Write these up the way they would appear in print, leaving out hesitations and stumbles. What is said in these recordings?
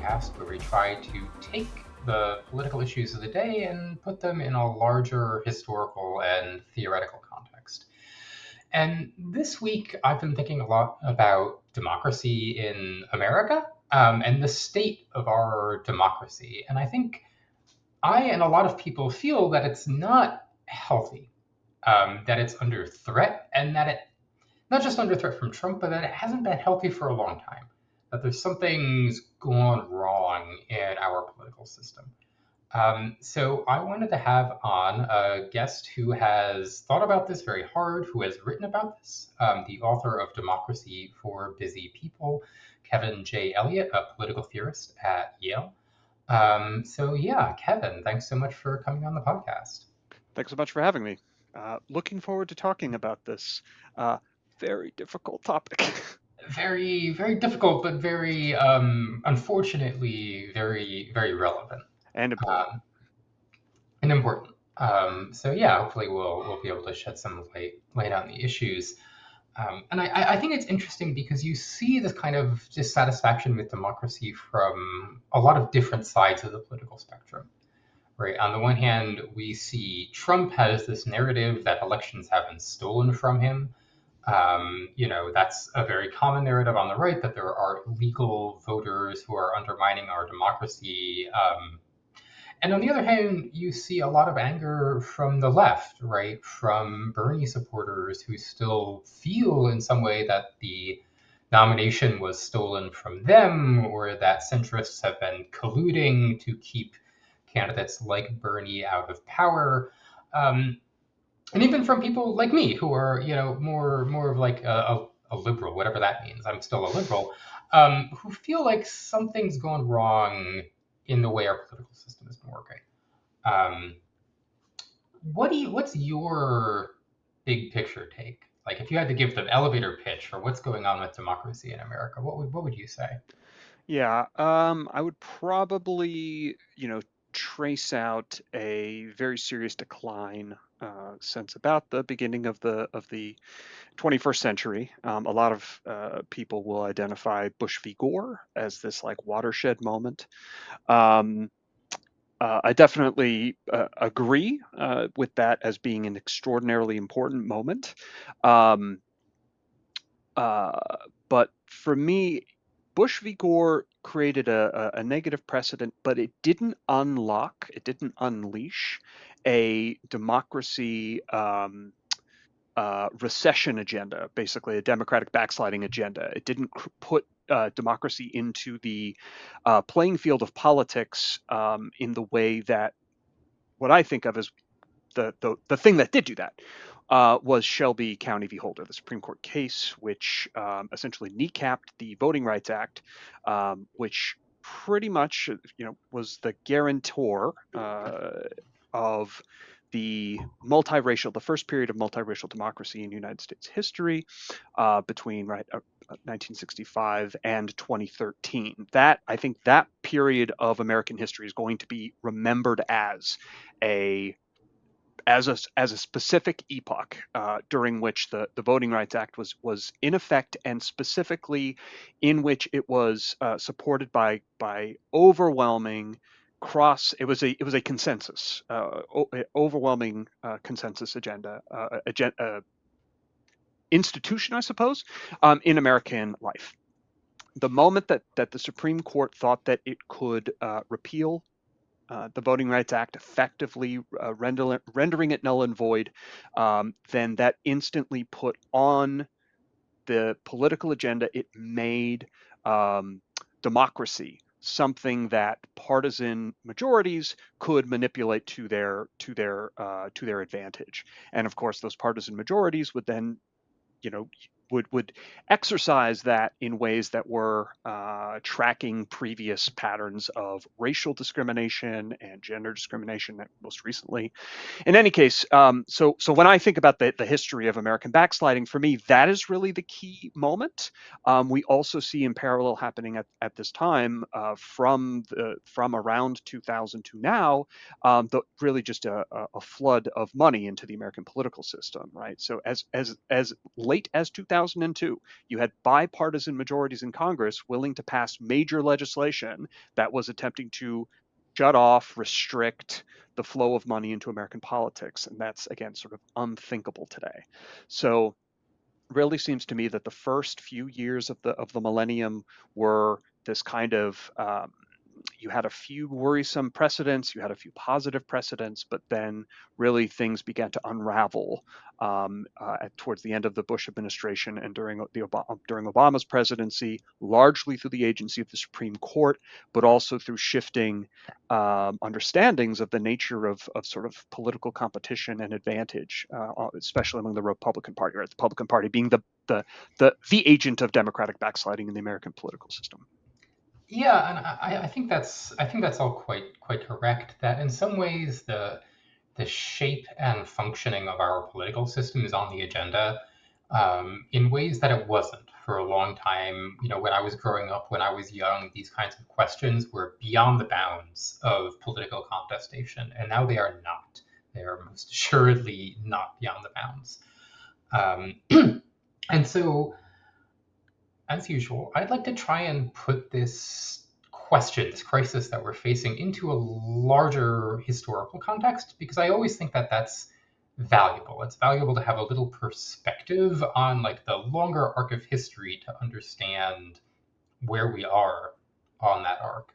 podcast where we try to take the political issues of the day and put them in a larger historical and theoretical context. And this week, I've been thinking a lot about democracy in America and the state of our democracy. And I think I and a lot of people feel that it's not healthy, that it's under threat, and that it not just under threat from Trump, but that it hasn't been healthy for a long time. That there's something's gone wrong in our political system. So I wanted to have on a guest who has thought about this very hard, who has written about this, the author of Democracy for Busy People, Kevin J. Elliott, a political theorist at Yale. So yeah, Kevin, thanks so much for coming on the podcast. Thanks so much for having me. Looking forward to talking about this uh, very difficult topic. Very, very difficult, but very, unfortunately, very relevant. And important. Um, and important. So yeah, hopefully we'll be able to shed some light on the issues. And I think it's interesting because you see this kind of dissatisfaction with democracy from a lot of different sides of the political spectrum. Right. On the one hand, we see Trump has this narrative that elections have been stolen from him. That's a very common narrative on the right, that there are illegal voters who are undermining our democracy. And on the other hand, you see a lot of anger from the left, right? From Bernie supporters who still feel in some way that the nomination was stolen from them, or that centrists have been colluding to keep candidates like Bernie out of power. Um, and even from people like me who are, more of like a liberal, whatever that means. I'm still a liberal, who feel like something's gone wrong in the way our political system has been working. Um, what's your big picture take? Like, if you had to give the elevator pitch for what's going on with democracy in America, what would you say? Yeah, I would probably, trace out a very serious decline since about the beginning of the 21st century. A lot of people will identify Bush v. Gore as this like watershed moment. Um, I definitely agree with that as being an extraordinarily important moment. Um, uh, but for me, Bush v. Gore created a negative precedent, but it didn't unleash a democracy recession agenda, basically a democratic backsliding agenda. It didn't put democracy into the playing field of politics in the way that what I think of as the thing that did do that was Shelby County v. Holder, the Supreme Court case, which essentially kneecapped the Voting Rights Act, which pretty much was the guarantor of the first period of multiracial democracy in United States history between 1965 and 2013. I think that period of American history is going to be remembered a as a specific epoch during which the Voting Rights Act was in effect, and specifically in which it was supported by overwhelming it was a consensus, overwhelming consensus institution, I suppose, in American life. The moment that the Supreme Court thought that it could repeal the Voting Rights Act, effectively rendering it null and void, then that instantly put on the political agenda. It made democracy something that partisan majorities could manipulate to their advantage. And of course, those partisan majorities would then would exercise that in ways that were tracking previous patterns of racial discrimination and gender discrimination, most recently. In any case, so when I think about the history of American backsliding, for me, that is really the key moment. We also see in parallel happening at this time from around 2000 to now, really just a flood of money into the American political system, right? So as late as 2002, you had bipartisan majorities in Congress willing to pass major legislation that was attempting to shut off, restrict the flow of money into American politics. And that's, again, sort of unthinkable today. So really seems to me that the first few years of the millennium were this kind of you had a few worrisome precedents, you had a few positive precedents, but then really things began to unravel towards the end of the Bush administration and during Obama's presidency, largely through the agency of the Supreme Court, but also through shifting understandings of the nature of sort of political competition and advantage, especially among the Republican Party, right? The Republican Party being the agent of democratic backsliding in the American political system. Yeah, and I think that's all quite correct. That in some ways the shape and functioning of our political system is on the agenda in ways that it wasn't for a long time. You know, when I was growing up, when I was young, these kinds of questions were beyond the bounds of political contestation, and now they are not. They are most assuredly not beyond the bounds. And so as usual, I'd like to try and put this question, this crisis that we're facing, into a larger historical context, because I always think that that's valuable. It's valuable to have a little perspective on like the longer arc of history to understand where we are on that arc.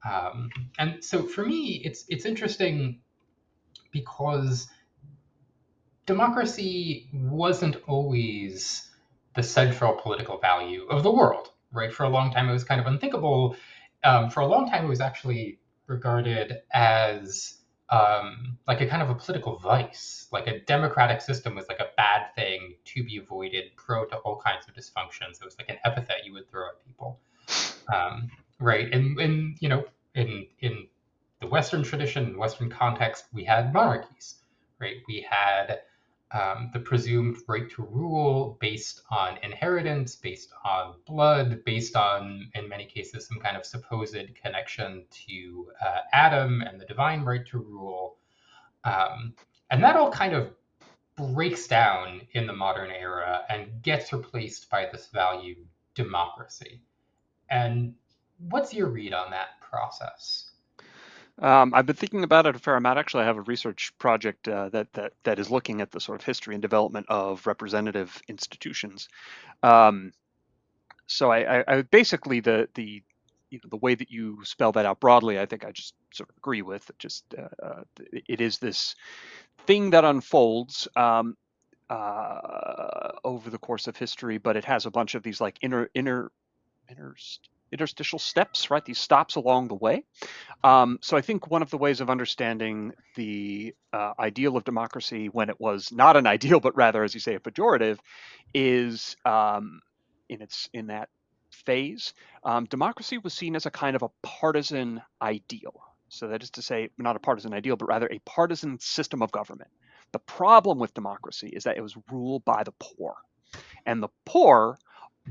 Um, and so for me, it's interesting because democracy wasn't always the central political value of the world, right? For a long time, it was kind of unthinkable. For a long time, it was actually regarded as like a kind of a political vice. Like a democratic system was like a bad thing to be avoided, prone to all kinds of dysfunctions. It was like an epithet you would throw at people, right? And you know, in the Western tradition, Western context, we had monarchies, right? We had the presumed right to rule based on inheritance, based on blood, based on, in many cases, some kind of supposed connection to Adam and the divine right to rule. And that all kind of breaks down in the modern era and gets replaced by this value, democracy. And what's your read on that process? I've been thinking about it a fair amount. Actually, I have a research project that is looking at the sort of history and development of representative institutions. Um, so I basically the way that you spell that out broadly, I think I just sort of agree with. It is this thing that unfolds over the course of history, but it has a bunch of these like inter interstitial steps, right? These stops along the way. So I think one of the ways of understanding the ideal of democracy when it was not an ideal, but rather, as you say, a pejorative, is in that phase, democracy was seen as a kind of a partisan ideal. So that is to say, not a partisan ideal, but rather a partisan system of government. The problem with democracy is that it was ruled by the poor, and the poor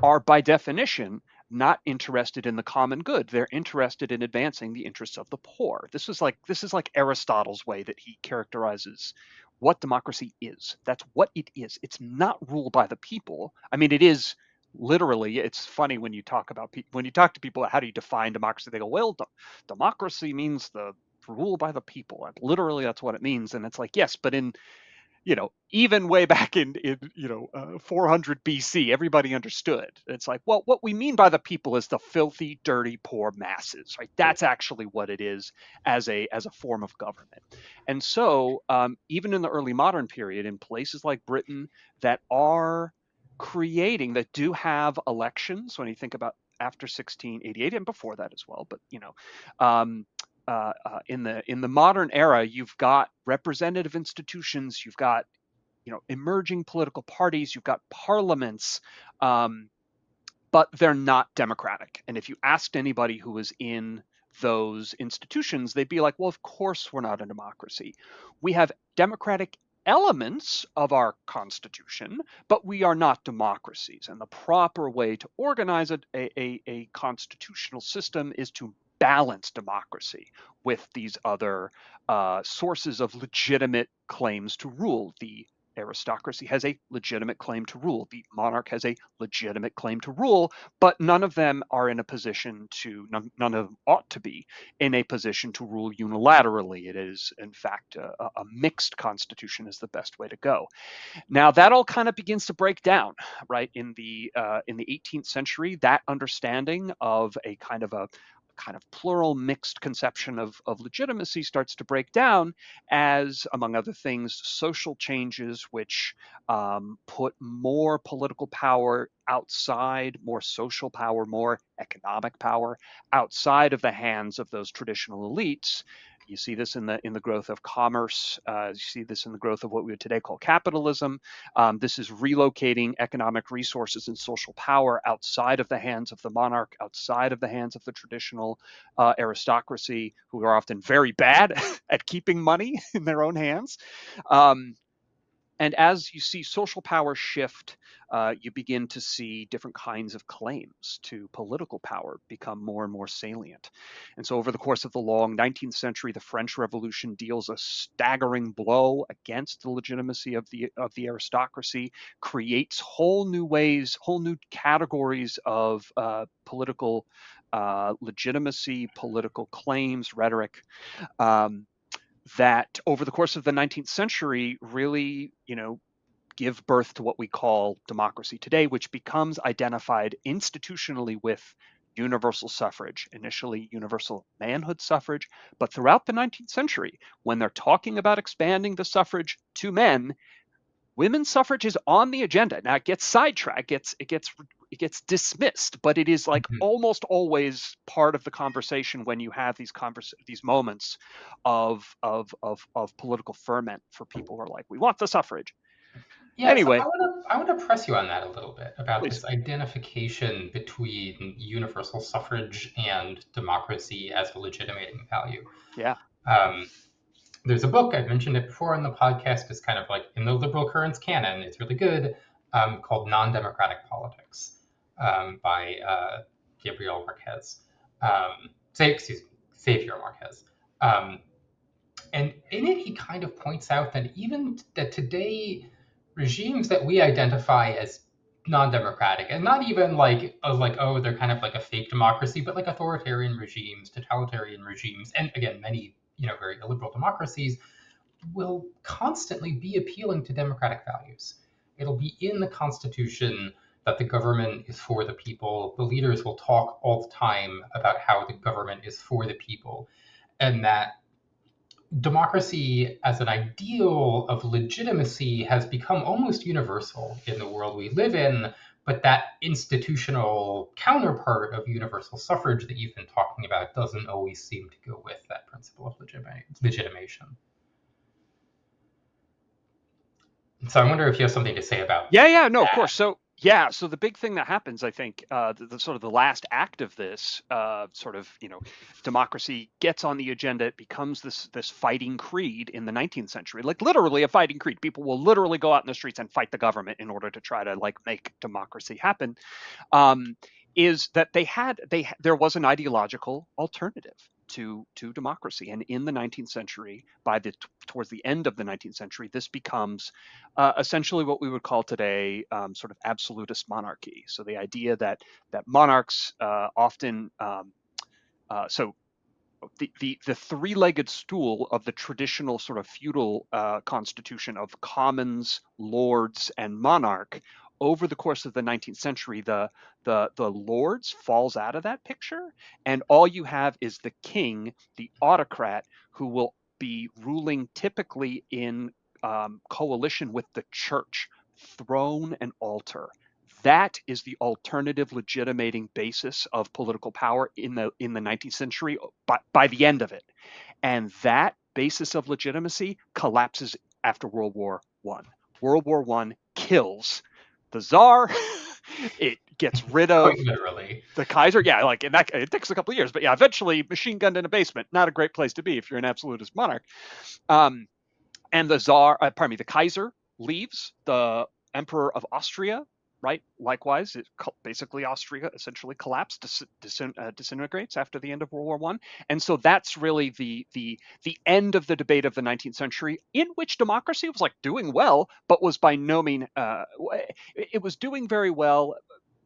are by definition not interested in the common good. They're interested in advancing the interests of the poor. This is like Aristotle's way that he characterizes what democracy is. That's what it is. It's not ruled by the people. I mean, it is literally. It's funny when you talk about when you talk to people, how do you define democracy? They go, well, democracy means the rule by the people. And literally, that's what it means. And it's like, yes, but in even way back in 400 BC, everybody understood. It's like, well, what we mean by the people is the filthy, dirty, poor masses, right? That's actually what it is as a form of government. And so, even in the early modern period, in places like Britain that are that do have elections, when you think about after 1688 and before that as well, but um, in the modern era, you've got representative institutions, you've got emerging political parties, you've got parliaments, but they're not democratic. And if you asked anybody who was in those institutions, they'd be like, well, of course we're not a democracy. We have democratic elements of our constitution, but we are not democracies. And the proper way to organize a constitutional system is to balance democracy with these other sources of legitimate claims to rule, the aristocracy has a legitimate claim to rule. The monarch has a legitimate claim to rule, but none of them are in a position to, none of them ought to be in a position to rule unilaterally. It is, in fact, a mixed constitution is the best way to go. Now that all kind of begins to break down, right? In the 18th century, that understanding of a kind of plural mixed conception of legitimacy starts to break down as, among other things, social changes which put more political power outside, more social power, more economic power outside of the hands of those traditional elites. You see this in the growth of commerce. You see this in the growth of what we would today call capitalism. This is relocating economic resources and social power outside of the hands of the monarch, outside of the hands of the traditional aristocracy, who are often very bad at keeping money in their own hands. Um, and as you see social power shift, you begin to see different kinds of claims to political power become more and more salient. And so over the course of the long 19th century, the French Revolution deals a staggering blow against the legitimacy of the aristocracy, creates whole new ways, whole new categories of political legitimacy, political claims, rhetoric. That over the course of the 19th century really, give birth to what we call democracy today, which becomes identified institutionally with universal suffrage, initially universal manhood suffrage. But throughout the 19th century, when they're talking about expanding the suffrage to men, women's suffrage is on the agenda. Now it gets sidetracked, it gets dismissed, but it is like Mhm. almost always part of the conversation when you have these moments of political ferment for people who are like, we want the suffrage. Yeah, so Anyway, I want to press you on that a little bit about please. this identification between universal suffrage and democracy as a legitimating value. Yeah. Um, there's a book, I've mentioned it before on the podcast, it's kind of like in the liberal currents canon, it's really good, called Non-Democratic Politics, by Gabriel Marquez. Excuse me, Xavier Marquez. Um, and in it, he kind of points out that even that today, regimes that we identify as non-democratic, and not even like oh they're kind of like a fake democracy, but like authoritarian regimes, totalitarian regimes, and again many very illiberal democracies will constantly be appealing to democratic values. It'll be in the Constitution that the government is for the people. The leaders will talk all the time about how the government is for the people, and that democracy as an ideal of legitimacy has become almost universal in the world we live in, but that institutional counterpart of universal suffrage that you've been talking about doesn't always seem to go with that principle of legitimation. So I wonder if you have something to say about Yeah, no, of that. course. So yeah, so the big thing that happens, I think, the sort of the last act of this, democracy gets on the agenda. It becomes this fighting creed in the 19th century, like literally a fighting creed. People will literally go out in the streets and fight the government in order to try to like make democracy happen. um, is that there was an ideological alternative to democracy, and in the 19th century, towards the end of the 19th century, this becomes essentially what we would call today sort of absolutist monarchy. So the idea that monarchs often so the three-legged stool of the traditional sort of feudal constitution of commons, lords, and monarch. Over the course of the 19th century, the lords falls out of that picture, and all you have is the king, the autocrat, who will be ruling typically in coalition with the church, throne and altar. That is the alternative legitimating basis of political power in the 19th century by the end of it. And that basis of legitimacy collapses after World War One. World War One kills the Tsar. It gets rid Quite of literally. the Kaiser. Yeah, like in that, it takes a couple of years, but yeah, eventually machine gunned in a basement. Not a great place to be if you're an absolutist monarch. Um, and the Kaiser leaves. The Emperor of Austria right? Likewise, basically Austria essentially collapsed, disintegrates after the end of World War One, and so that's really the end of the debate of the 19th century, in which democracy was like doing well, but was by no means it was doing very well,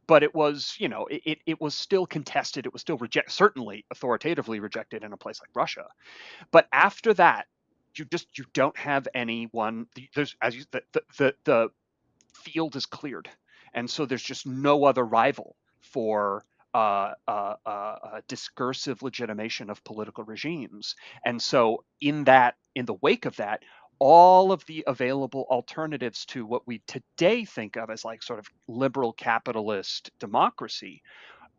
but it was, it was still contested. It was still certainly authoritatively rejected in a place like Russia. But after that, you don't have anyone. There's as you the field is cleared, and so there's just no other rival for discursive legitimation of political regimes. And so in the wake of that, all of the available alternatives to what we today think of as like sort of liberal capitalist democracy,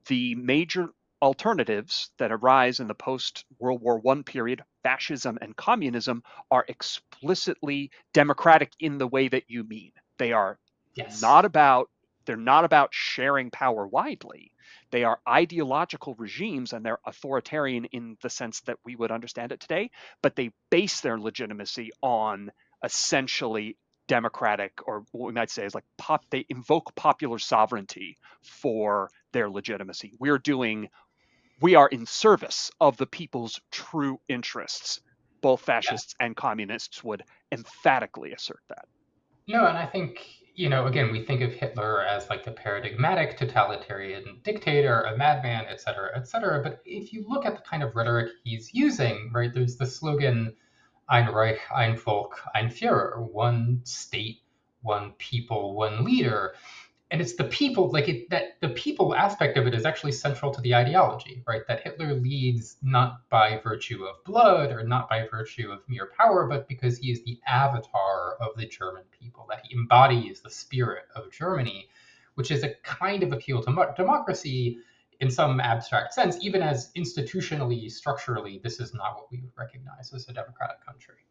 the major alternatives that arise in the post World War I period, fascism and communism, are explicitly democratic in the way that you mean. They are Yes. not about they're not about sharing power widely. They are ideological regimes, and they're authoritarian in the sense that we would understand it today, but they base their legitimacy on essentially democratic, or what we might say is like they invoke popular sovereignty for their legitimacy. We are in service of the people's true interests. Both Yeah. fascists and communists would emphatically assert that. No, and I think, again, we think of Hitler as like the paradigmatic totalitarian dictator, a madman, et cetera, et cetera. But if you look at the kind of rhetoric he's using, right, there's the slogan Ein Reich, ein Volk, ein Führer, one state, one people, one leader. And it's the people, that the people aspect of it is actually central to the ideology, right? That Hitler leads not by virtue of blood or not by virtue of mere power, but because he is the avatar of the German people, that he embodies the spirit of Germany, which is a kind of appeal to democracy in some abstract sense, even as institutionally, structurally, this is not what we would recognize as a democratic country.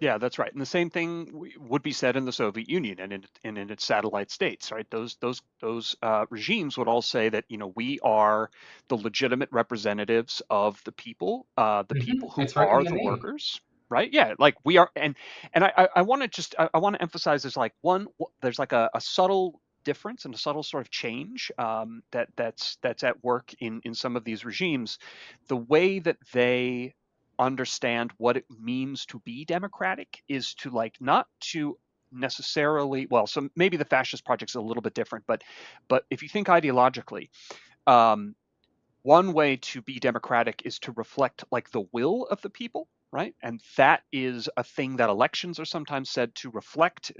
Yeah, that's right. And the same thing would be said in the Soviet Union and in its satellite states, right? Those regimes would all say that we are the legitimate representatives of the people who It's right in are the the name. workers, right? Yeah, like we are, and I want to I want to emphasize there's like there's like a subtle difference and a subtle sort of change that's at work in some of these regimes, the way that they understand what it means to be democratic is to like not to necessarily, well, so maybe the fascist project's a little bit different, but if you think ideologically, um, one way to be democratic is to reflect like the will of the people, right? And that is a thing that elections are sometimes said to reflect,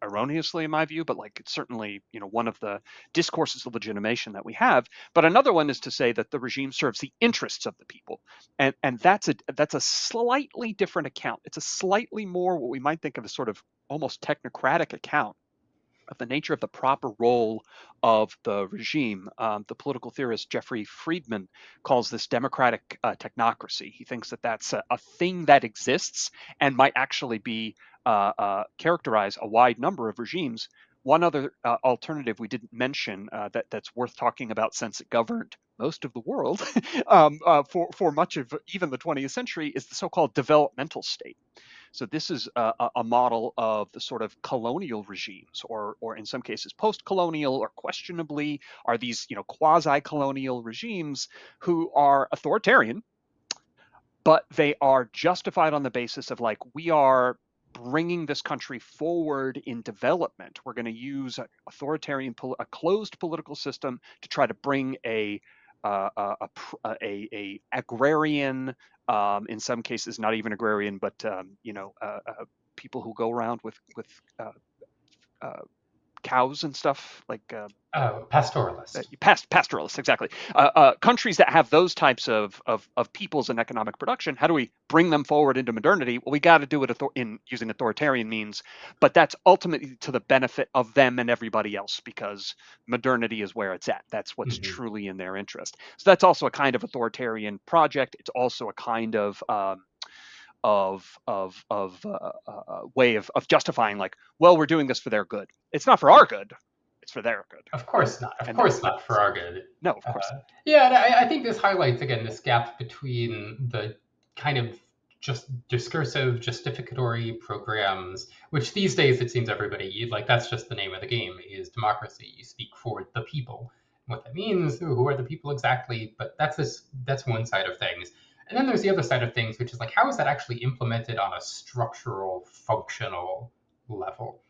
erroneously in my view, but like it's certainly one of the discourses of legitimation that we have. But another one is to say that the regime serves the interests of the people, and that's a slightly different account. It's a slightly more what we might think of as sort of almost technocratic account of the nature of the proper role of the regime. The political theorist Jeffrey Friedman calls this democratic technocracy. He thinks that that's a thing that exists and might actually be characterize a wide number of regimes. One other alternative we didn't mention that's worth talking about, since it governed most of the world for much of even the 20th century, is the so-called developmental state. So this is a model of the sort of colonial regimes, or in some cases post-colonial, or questionably are these quasi-colonial regimes who are authoritarian, but they are justified on the basis of like, we are bringing this country forward in development. We're going to use a closed political system to try to bring a agrarian, in some cases not even agrarian, but people who go around with uh, uh, cows and stuff, like Oh, pastoralist. pastoralists, exactly. Countries that have those types of peoples and economic production, how do we bring them forward into modernity? Well, we got to do it in using authoritarian means, but that's ultimately to the benefit of them and everybody else, because modernity is where it's at. That's what's Mhm. truly in their interest. So that's also a kind of authoritarian project. It's also a kind of way of justifying, like, well, we're doing this for their good. It's not for our good, it's for their good, Of right? course not. Of And course not for our good. no, of course Yeah, and I think this highlights again this gap between the kind of just discursive, justificatory programs, which these days it seems everybody like that's just the name of the game is democracy. You speak for the people. What that means, who are the people exactly? But that's one side of things. And then there's the other side of things, which is like how is that actually implemented on a structural, functional level?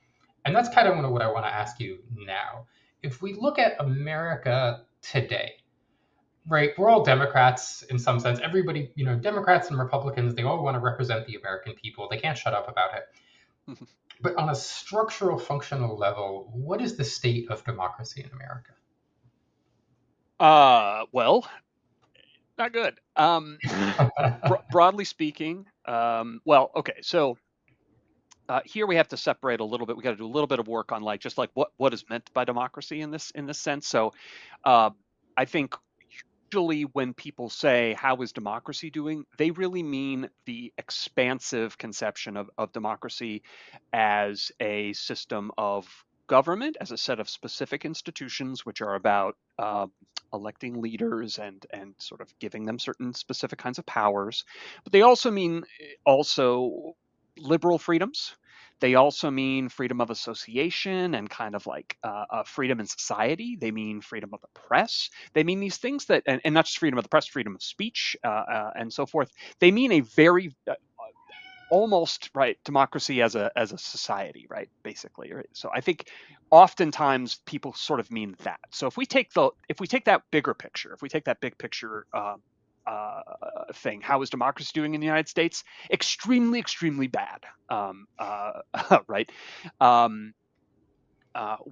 And that's kind of what I want to ask you now. If we look at America today, right, we're all Democrats in some sense. Everybody, Democrats and Republicans, they all want to represent the American people. They can't shut up about it. But on a structural, functional level, what is the state of democracy in America? Well, not good. Broadly speaking, well, okay, so here we have to separate a little bit. We got to do a little bit of work on just like what is meant by democracy in this sense. So, I think usually when people say how is democracy doing, they really mean the expansive conception of democracy as a system of government, as a set of specific institutions which are about electing leaders and sort of giving them certain specific kinds of powers. But they also mean also liberal freedoms. They also mean freedom of association and kind of like freedom in society. They mean freedom of the press. They mean these things and not just freedom of the press, freedom of speech, and so forth. They mean a very almost right democracy as a society, right? Basically, right? So I think oftentimes people sort of mean that. So if we take that bigger picture, if we take that big picture thing, how is democracy doing in the United States? Extremely, extremely bad, right? Um,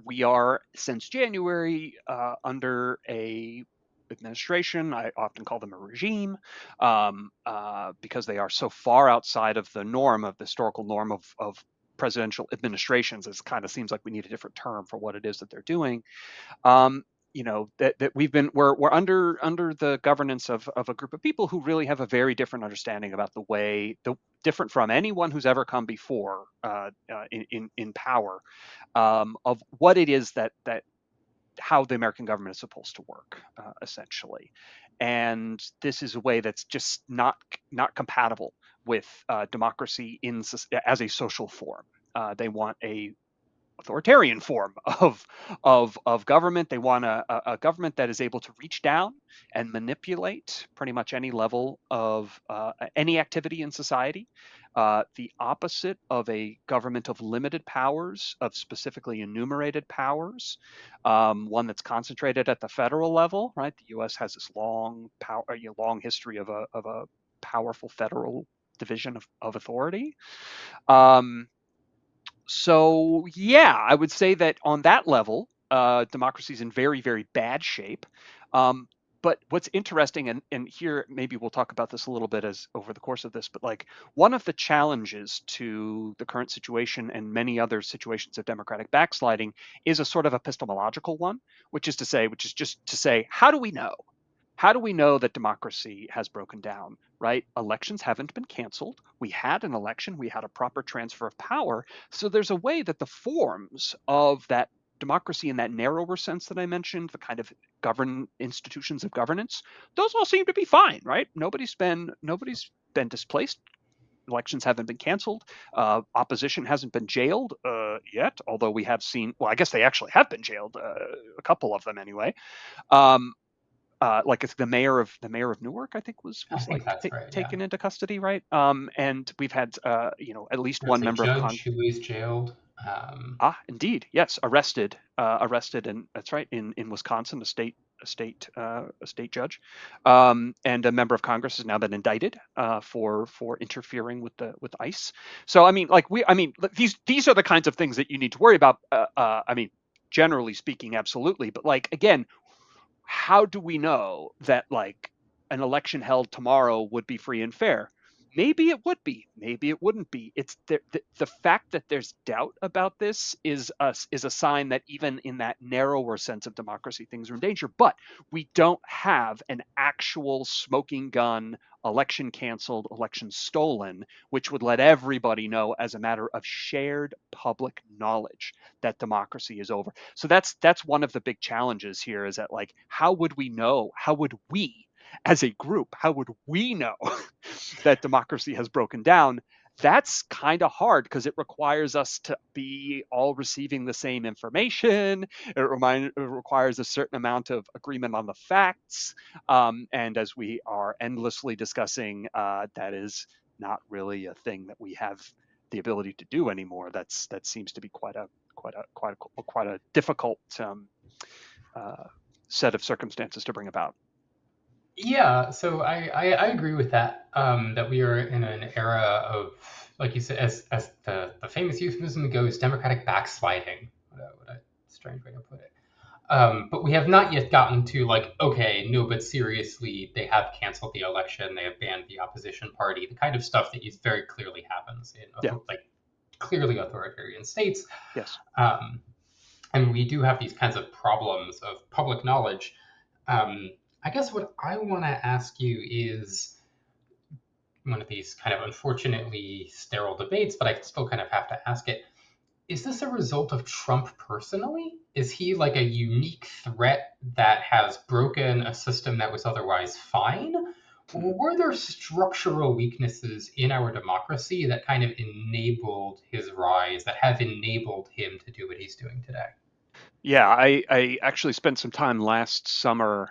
we are since January under a administration. I often call them a regime because they are so far outside of the norm, of the historical norm of presidential administrations. It kind of seems like we need a different term for what it is that they're doing. Um, that we're under the governance of a group of people who really have a very different understanding about the different from anyone who's ever come before in power, of what it is that how the American government is supposed to work, essentially. And this is a way that's just not compatible with democracy as a social form. They want a authoritarian form of government. They want a government that is able to reach down and manipulate pretty much any level of any activity in society. The opposite of a government of limited powers, of specifically enumerated powers, one that's concentrated at the federal level. Right, the U.S. has this long history of a powerful federal division of authority. So yeah, I would say that on that level, democracy is in very, very bad shape. But what's interesting, and here maybe we'll talk about this a little bit as over the course of this, but like one of the challenges to the current situation and many other situations of democratic backsliding is a sort of epistemological one, which is just to say, how do we know? How do we know that democracy has broken down, right? Elections haven't been canceled. We had an election, we had a proper transfer of power. So there's a way that the forms of that democracy in that narrower sense that I mentioned, the kind of institutions of governance, those all seem to be fine, right? Nobody's been displaced. Elections haven't been canceled. Opposition hasn't been jailed yet, although we have seen. Well, I guess they actually have been jailed, a couple of them anyway. Um, like it's the mayor of Newark, I think I was think like that's right. Yeah, taken into custody, right? And we've had at least there's one a member of judge Congress. who is jailed. Indeed, yes, arrested, and that's right in Wisconsin, a state judge, and a member of Congress has now been indicted for interfering with ICE. So I mean, these are the kinds of things that you need to worry about. I mean, generally speaking, absolutely, but like again, how do we know that like an election held tomorrow would be free and fair? Maybe it would be, maybe it wouldn't be. It's the fact that there's doubt about this is a sign that even in that narrower sense of democracy, things are in danger. But we don't have an actual smoking gun election canceled, election stolen, which would let everybody know as a matter of shared public knowledge that democracy is over. So that's one of the big challenges here, is that like how would we know? How would we as a group, how would we know that democracy has broken down. That's kind of hard because it requires us to be all receiving the same information. It requires a certain amount of agreement on the facts. And as we are endlessly discussing, that is not really a thing that we have the ability to do anymore. That seems to be quite a difficult uh, set of circumstances to bring about. Yeah, so I agree with that. That we are in an era of, like you said, as the famous euphemism goes, democratic backsliding. What a strange way to put it. But we have not yet gotten to like, okay, no, but seriously, they have canceled the election, they have banned the opposition party, the kind of stuff that is very clearly happens in Yeah. like clearly authoritarian states. Yes. Um, and we do have these kinds of problems of public knowledge. Um, I guess what I want to ask you is one of these kind of unfortunately sterile debates, but I still kind of have to ask it. Is this a result of Trump personally? Is he like a unique threat that has broken a system that was otherwise fine? Hmm. Or were there structural weaknesses in our democracy that kind of enabled his rise, that have enabled him to do what he's doing today? Yeah, I actually spent some time last summer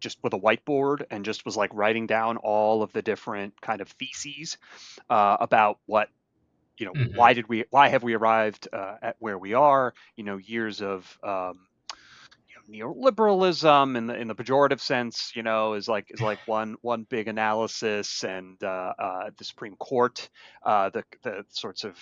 just with a whiteboard and just was like writing down all of the different kind of theses about what, Hmm. why have we arrived at where we are? Years of neoliberalism in the pejorative sense, is like one big analysis, and the Supreme Court, the sorts of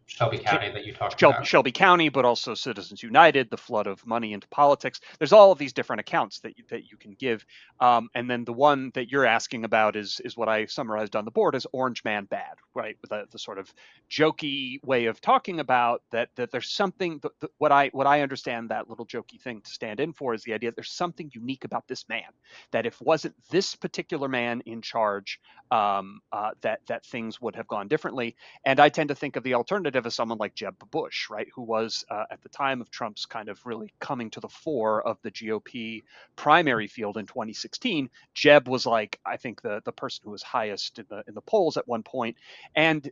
Shelby County that you talked Shelby, about. Shelby County, but also Citizens United, the flood of money into politics. There's all of these different accounts that you can give, and then the one that you're asking about is what I summarized on the board as Orange Man Bad, right? With the sort of jokey way of talking about that there's something. What I understand that little jokey thing to stand in for is the idea that there's something unique about this man. That if wasn't this particular man in charge, that things would have gone differently. And I tend to think of the alternative as someone like Jeb Bush, right, who was at the time of Trump's kind of really coming to the fore of the GOP primary field in 2016. Jeb was like, I think the person who was highest in the polls at one point, and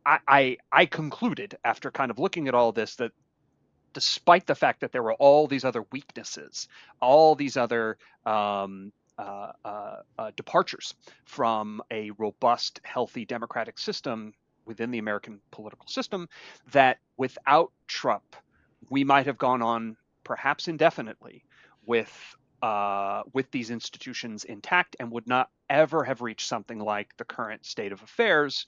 I concluded after kind of looking at all this that despite the fact that there were all these other weaknesses, all these other departures from a robust, healthy democratic system within the American political system, that without Trump, we might have gone on perhaps indefinitely with with these institutions intact and would not ever have reached something like the current state of affairs,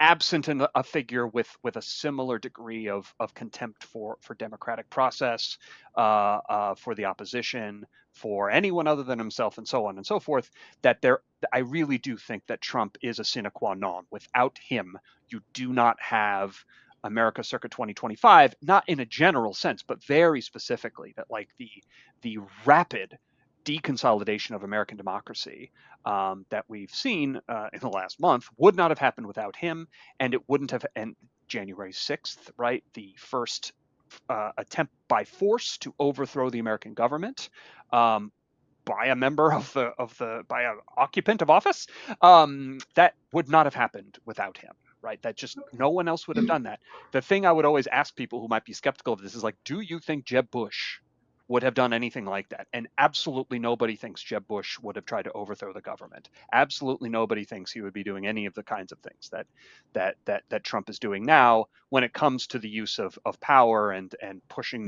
absent a figure with a similar degree of contempt for democratic process, for the opposition, for anyone other than himself, and so on and so forth. That there, I really do think that Trump is a sine qua non. Without him, you do not have America circa 2025, not in a general sense, but very specifically that like the rapid deconsolidation of American democracy that we've seen in the last month would not have happened without him, and it wouldn't have. And January 6th, right, the first attempt by force to overthrow the American government. By a member of the by an occupant of office, that would not have happened without him, right? That just no one else would have done that. The thing I would always ask people who might be skeptical of this is like, do you think Jeb Bush would have done anything like that? And absolutely nobody thinks Jeb Bush would have tried to overthrow the government. Absolutely nobody thinks he would be doing any of the kinds of things that Trump is doing now when it comes to the use of power and Hmm. pushing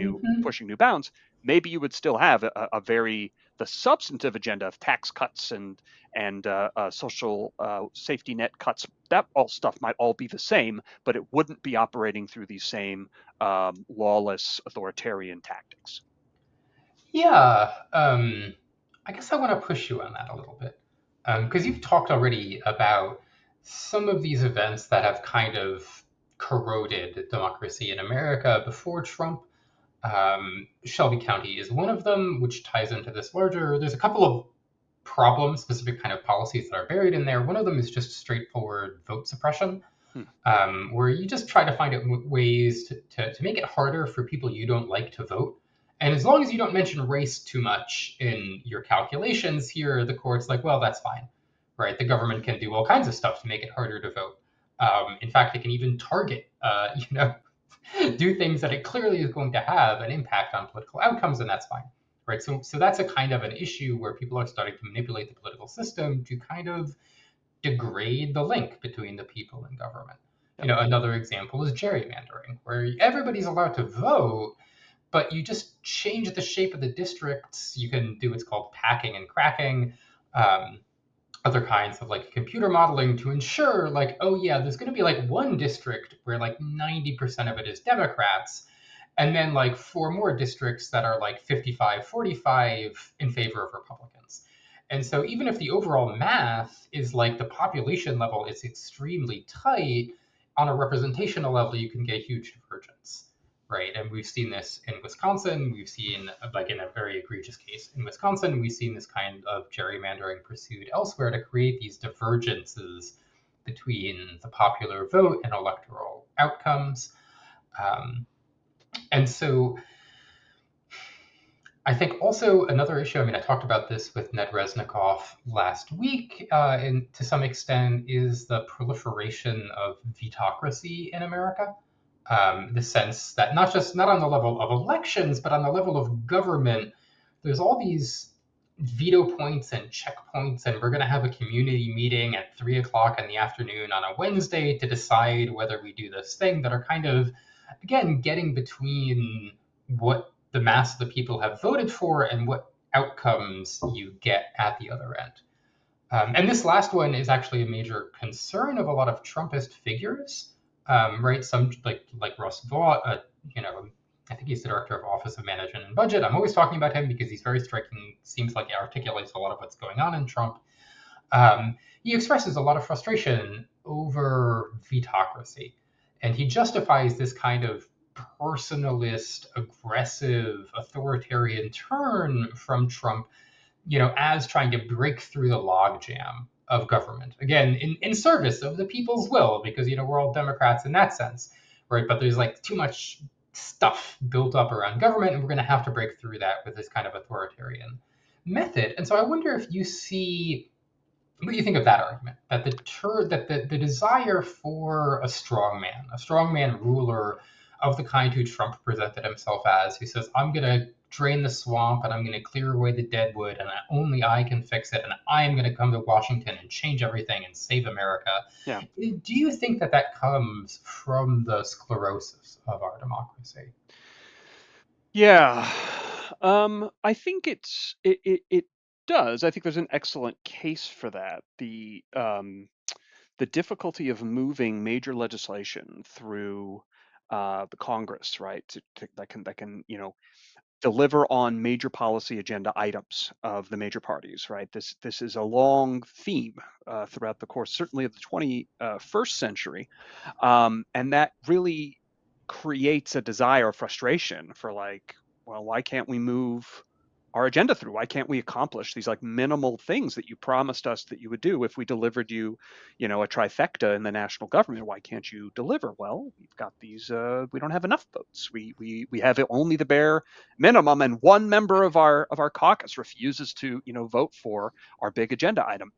new bounds. Maybe you would still have a very the substantive agenda of tax cuts and social safety net cuts. That all stuff might all be the same, but it wouldn't be operating through these same lawless authoritarian tactics. Yeah, I guess I want to push you on that a little bit. Because you've talked already about some of these events that have kind of corroded democracy in America before Trump. Shelby County is one of them, which ties into this larger. There's a couple of problems, specific kind of policies that are buried in there. One of them is just straightforward vote suppression, Hmm. where you just try to find ways to make it harder for people you don't like to vote. And as long as you don't mention race too much in your calculations here, the court's like, well, that's fine, right? The government can do all kinds of stuff to make it harder to vote. In fact, it can even target, do things that it clearly is going to have an impact on political outcomes, and that's fine, right? So that's a kind of an issue where people are starting to manipulate the political system to kind of degrade the link between the people and government. Yep. Another example is gerrymandering, where everybody's allowed to vote, but you just change the shape of the districts. You can do what's called packing and cracking, um, other kinds of like computer modeling to ensure like, oh yeah, there's going to be like one district where like 90% of it is Democrats, and then like four more districts that are like 55-45 in favor of Republicans. And so even if the overall math is like the population level is extremely tight, on a representational level, you can get huge divergence, right? And we've seen this in Wisconsin. We've seen, like in a very egregious case in Wisconsin, we've seen this kind of gerrymandering pursued elsewhere to create these divergences between the popular vote and electoral outcomes. Um, and so I think also another issue, I mean, I talked about this with Ned Resnikoff last week, and to some extent, is the proliferation of vetocracy in America. The sense that not on the level of elections, but on the level of government, there's all these veto points and checkpoints, and we're going to have a community meeting at 3 o'clock in the afternoon on a Wednesday to decide whether we do this thing that are kind of, again, getting between what the mass of the people have voted for and what outcomes you get at the other end. And this last one is actually a major concern of a lot of Trumpist figures, right? Some like Russ Vought, I think he's the director of Office of Management and Budget. I'm always talking about him because he's very striking. Seems like he articulates a lot of what's going on in Trump. He expresses a lot of frustration over vetocracy, and he justifies this kind of personalist, aggressive, authoritarian turn from Trump, as trying to break through the logjam of government. Again, in service of the people's will, because, we're all Democrats in that sense, right? But there's like too much stuff built up around government, and we're going to have to break through that with this kind of authoritarian method. And so I wonder if you see what do you think of that argument? That the desire for a strongman ruler of the kind who Trump presented himself as, who says, "I'm going to drain the swamp and I'm going to clear away the deadwood, and only I can fix it, and I am going to come to Washington and change everything and save America." Yeah. Do you think that comes from the sclerosis of our democracy? Yeah. I think it does. I think there's an excellent case for that. The difficulty of moving major legislation through the Congress, right, that can deliver on major policy agenda items of the major parties, right? This is a long theme throughout the course, certainly of the 21st century, and that really creates a desire or frustration for like, well, why can't we move our agenda through? Why can't we accomplish these like minimal things that you promised us that you would do if we delivered you, a trifecta in the national government? Why can't you deliver? Well, we've got these. We don't have enough votes. We have only the bare minimum, and one member of our caucus refuses to vote for our big agenda item.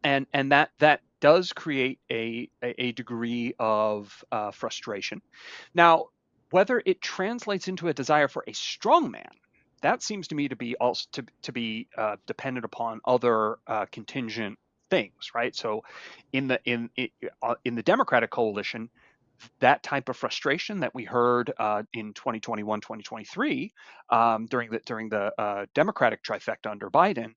And that does create a degree of frustration. Now, whether it translates into a desire for a strong man, that seems to me to be also to be dependent upon other contingent things, right? So, in the Democratic coalition, that type of frustration that we heard in 2021, 2023 during the Democratic trifecta under Biden,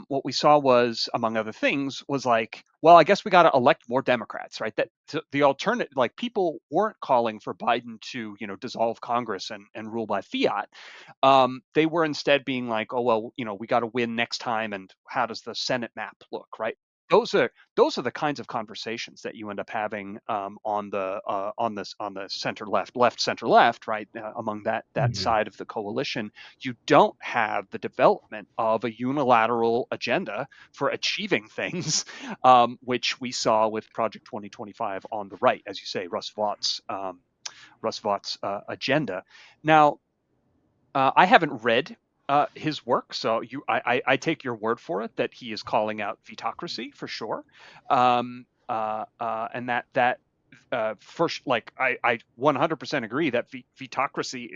what we saw was, among other things, was like, well, I guess we got to elect more Democrats, right? That the alternative, like people weren't calling for Biden to, dissolve Congress and rule by fiat. They were instead being like, oh well, we got to win next time, and how does the Senate map look, right? Those are the kinds of conversations that you end up having on the left center left, right, among that Mhm. side of the coalition. You don't have the development of a unilateral agenda for achieving things, which we saw with Project 2025 on the right, as you say, Russ Vaught's agenda. Now, I haven't read his work. So I take your word for it that he is calling out vetocracy for sure, and first, like I 100% agree that vetocracy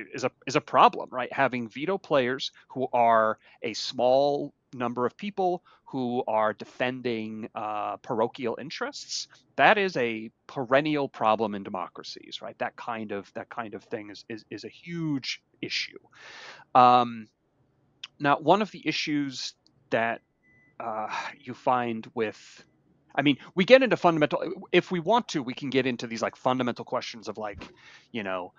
is a problem, right? Having veto players who are a small number of people who are defending parochial interests, that is a perennial problem in democracies, right? That kind of thing is a huge issue. Um, Now, one of the issues that you find with, I mean, we get into fundamental, if we want to, we can get into these like fundamental questions of like, you know,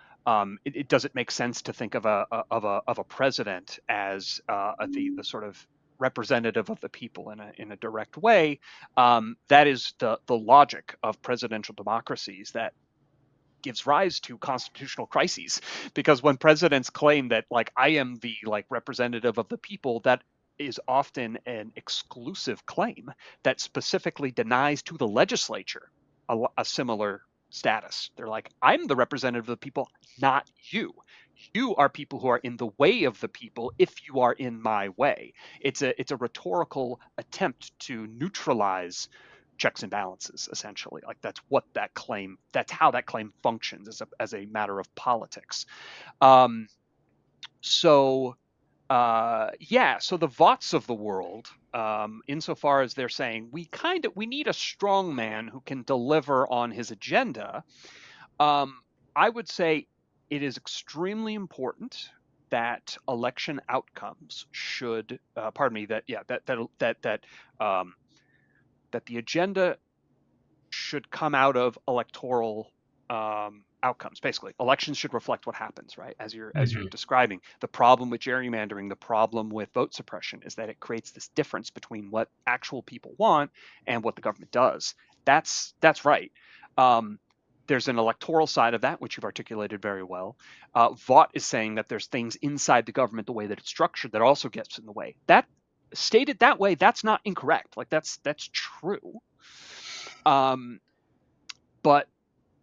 does it make sense to think of a president as the sort of representative of the people in a direct way? That is the logic of presidential democracies that gives rise to constitutional crises, because when presidents claim that like I am the like representative of the people, that is often an exclusive claim that specifically denies to the legislature a similar status. They're like, I'm the representative of the people, not you. You are people who are in the way of the people if you are in my way. It's a rhetorical attempt to neutralize checks and balances, essentially. Like that's how that claim functions as a matter of politics. um so yeah, so the Vots of the world, insofar as they're saying we need a strong man who can deliver on his agenda, um I would say it is extremely important that election outcomes should pardon me, that yeah um that the agenda should come out of electoral outcomes. Basically, elections should reflect what happens, right? As you're Hmm. describing, the problem with gerrymandering, the problem with vote suppression, is that it creates this difference between what actual people want and what the government does. That's right. Um, there's an electoral side of that, which you've articulated very well. Vought is saying that there's things inside the government, the way that it's structured, that also gets in the way. That stated that way, that's not incorrect. Like that's true. Um, but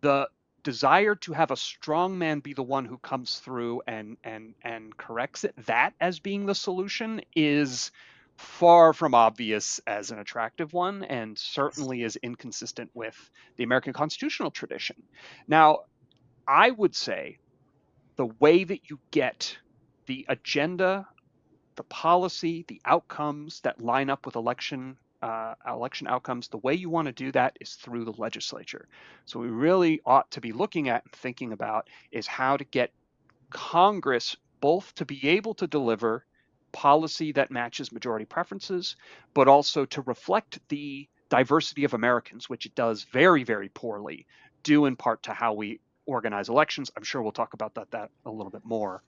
the desire to have a strong man be the one who comes through and corrects it, that as being the solution, is far from obvious as an attractive one, and certainly is inconsistent with the American constitutional tradition. Now, I would say the way that you get the agenda, the policy, the outcomes that line up with election outcomes, the way you want to do that is through the legislature. So we really ought to be looking at and thinking about is how to get Congress both to be able to deliver policy that matches majority preferences, but also to reflect the diversity of Americans, which it does very, very poorly, due in part to how we organize elections. I'm sure we'll talk about that a little bit more.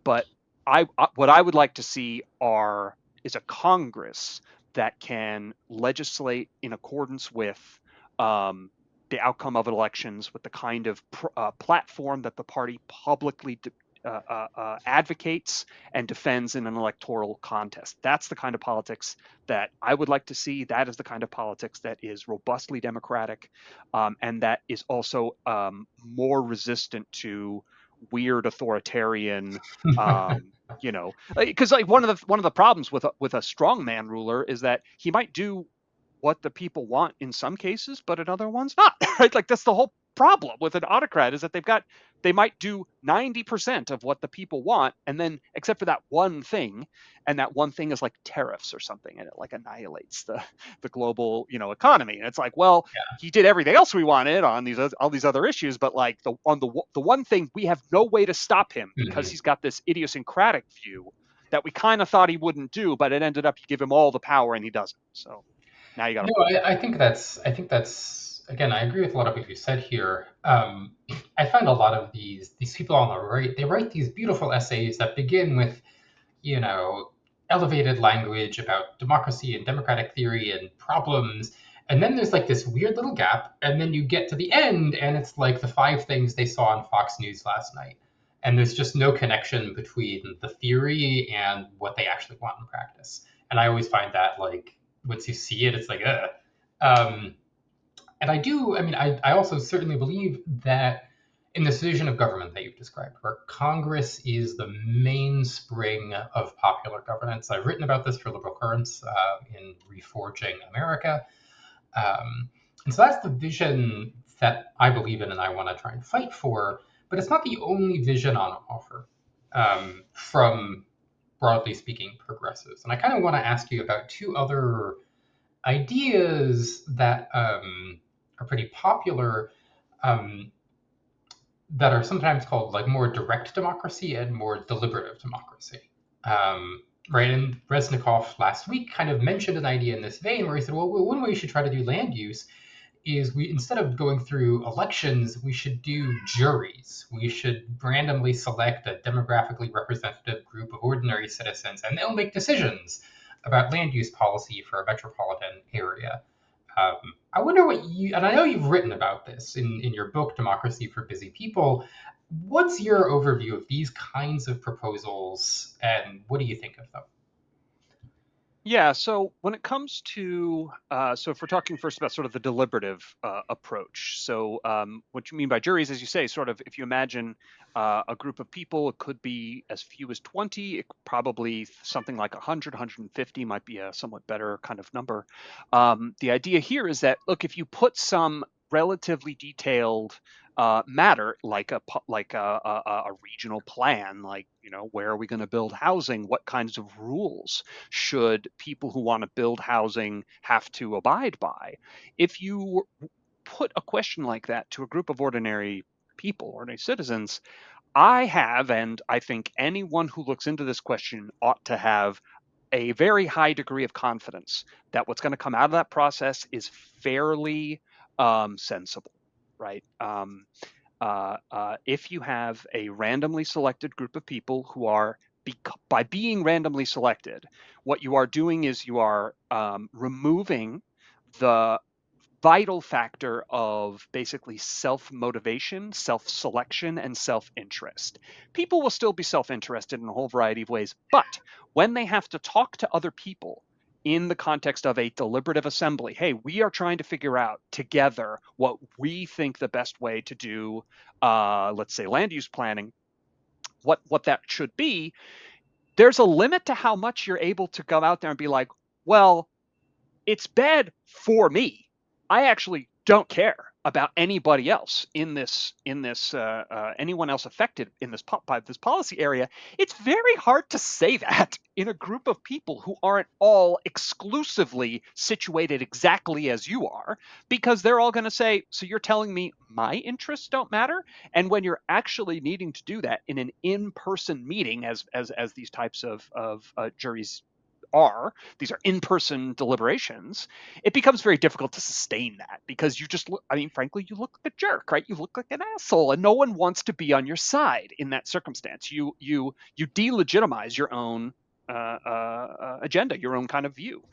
But what I would like to see is a Congress that can legislate in accordance with um, the outcome of elections, with the kind of platform that the party publicly advocates and defends in an electoral contest. That's the kind of politics that I would like to see. That is the kind of politics that is robustly democratic, and that is also more resistant to weird authoritarian, because like one of the problems with a strongman ruler is that he might do what the people want in some cases, but in other ones not. Right? Like that's the whole problem with an autocrat, is that they might do 90% of what the people want, and then except for that one thing, and that one thing is like tariffs or something, and it like annihilates the global economy. And it's like, well, he did everything else we wanted on all these other issues, but like the one thing, we have no way to stop him because Hmm. he's got this idiosyncratic view that we kind of thought he wouldn't do, but it ended up you give him all the power and he doesn't. So now you got a No, problem. I think that's again, I agree with a lot of what you said here. I find a lot of these people on the right, they write these beautiful essays that begin with, you know, elevated language about democracy and democratic theory and problems. And then there's like this weird little gap. And then you get to the end, and it's like the five things they saw on Fox News last night. And there's just no connection between the theory and what they actually want in practice. And I always find that, like, once you see it, it's like, ugh. Um, and I do, I mean, I also certainly believe that in this vision of government that you've described, where Congress is the mainspring of popular governance. I've written about this for Liberal Currents in Reforging America. And so that's the vision that I believe in and I want to try and fight for. But it's not the only vision on offer from, broadly speaking, progressives. And I kind of want to ask you about two other ideas that are pretty popular, um, that are sometimes called like more direct democracy and more deliberative democracy. Right, and Reznikov last week kind of mentioned an idea in this vein where he said, well, one way we should try to do land use is we, instead of going through elections, we should do juries. We should randomly select a demographically representative group of ordinary citizens, and they'll make decisions about land use policy for a metropolitan area. I wonder what you, and I know you've written about this in your book, Democracy for Busy People. What's your overview of these kinds of proposals, and what do you think of them? Yeah, so when it comes to, so if we're talking first about sort of the deliberative approach, so what you mean by juries, as you say, sort of if you imagine a group of people, it could be as few as 20, probably something like 100, 150 might be a somewhat better kind of number. The idea here is that, look, if you put some relatively detailed matter like a regional plan, like, you know, where are we going to build housing, what kinds of rules should people who want to build housing have to abide by. If you put a question like that to a group of ordinary people, ordinary citizens, I have, and I think anyone who looks into this question ought to have, a very high degree of confidence that what's going to come out of that process is fairly sensible, right? If you have a randomly selected group of people who are, by being randomly selected, what you are doing is you are removing the vital factor of basically self-motivation, self-selection, and self-interest. People will still be self-interested in a whole variety of ways, but when they have to talk to other people in the context of a deliberative assembly, hey, we are trying to figure out together what we think the best way to do, let's say, land use planning, what that should be, there's a limit to how much you're able to go out there and be like, well, it's bad for me. I actually don't care about anybody else in this anyone else affected in this by this policy area. It's very hard to say that in a group of people who aren't all exclusively situated exactly as you are, because they're all going to say, so you're telling me my interests don't matter? And when you're actually needing to do that in an in-person meeting, as these types of juries are, these are in-person deliberations, it becomes very difficult to sustain that, because you just look, I mean, frankly, you look like a jerk, right? You look like an asshole, and no one wants to be on your side in that circumstance. You delegitimize your own agenda, your own kind of view.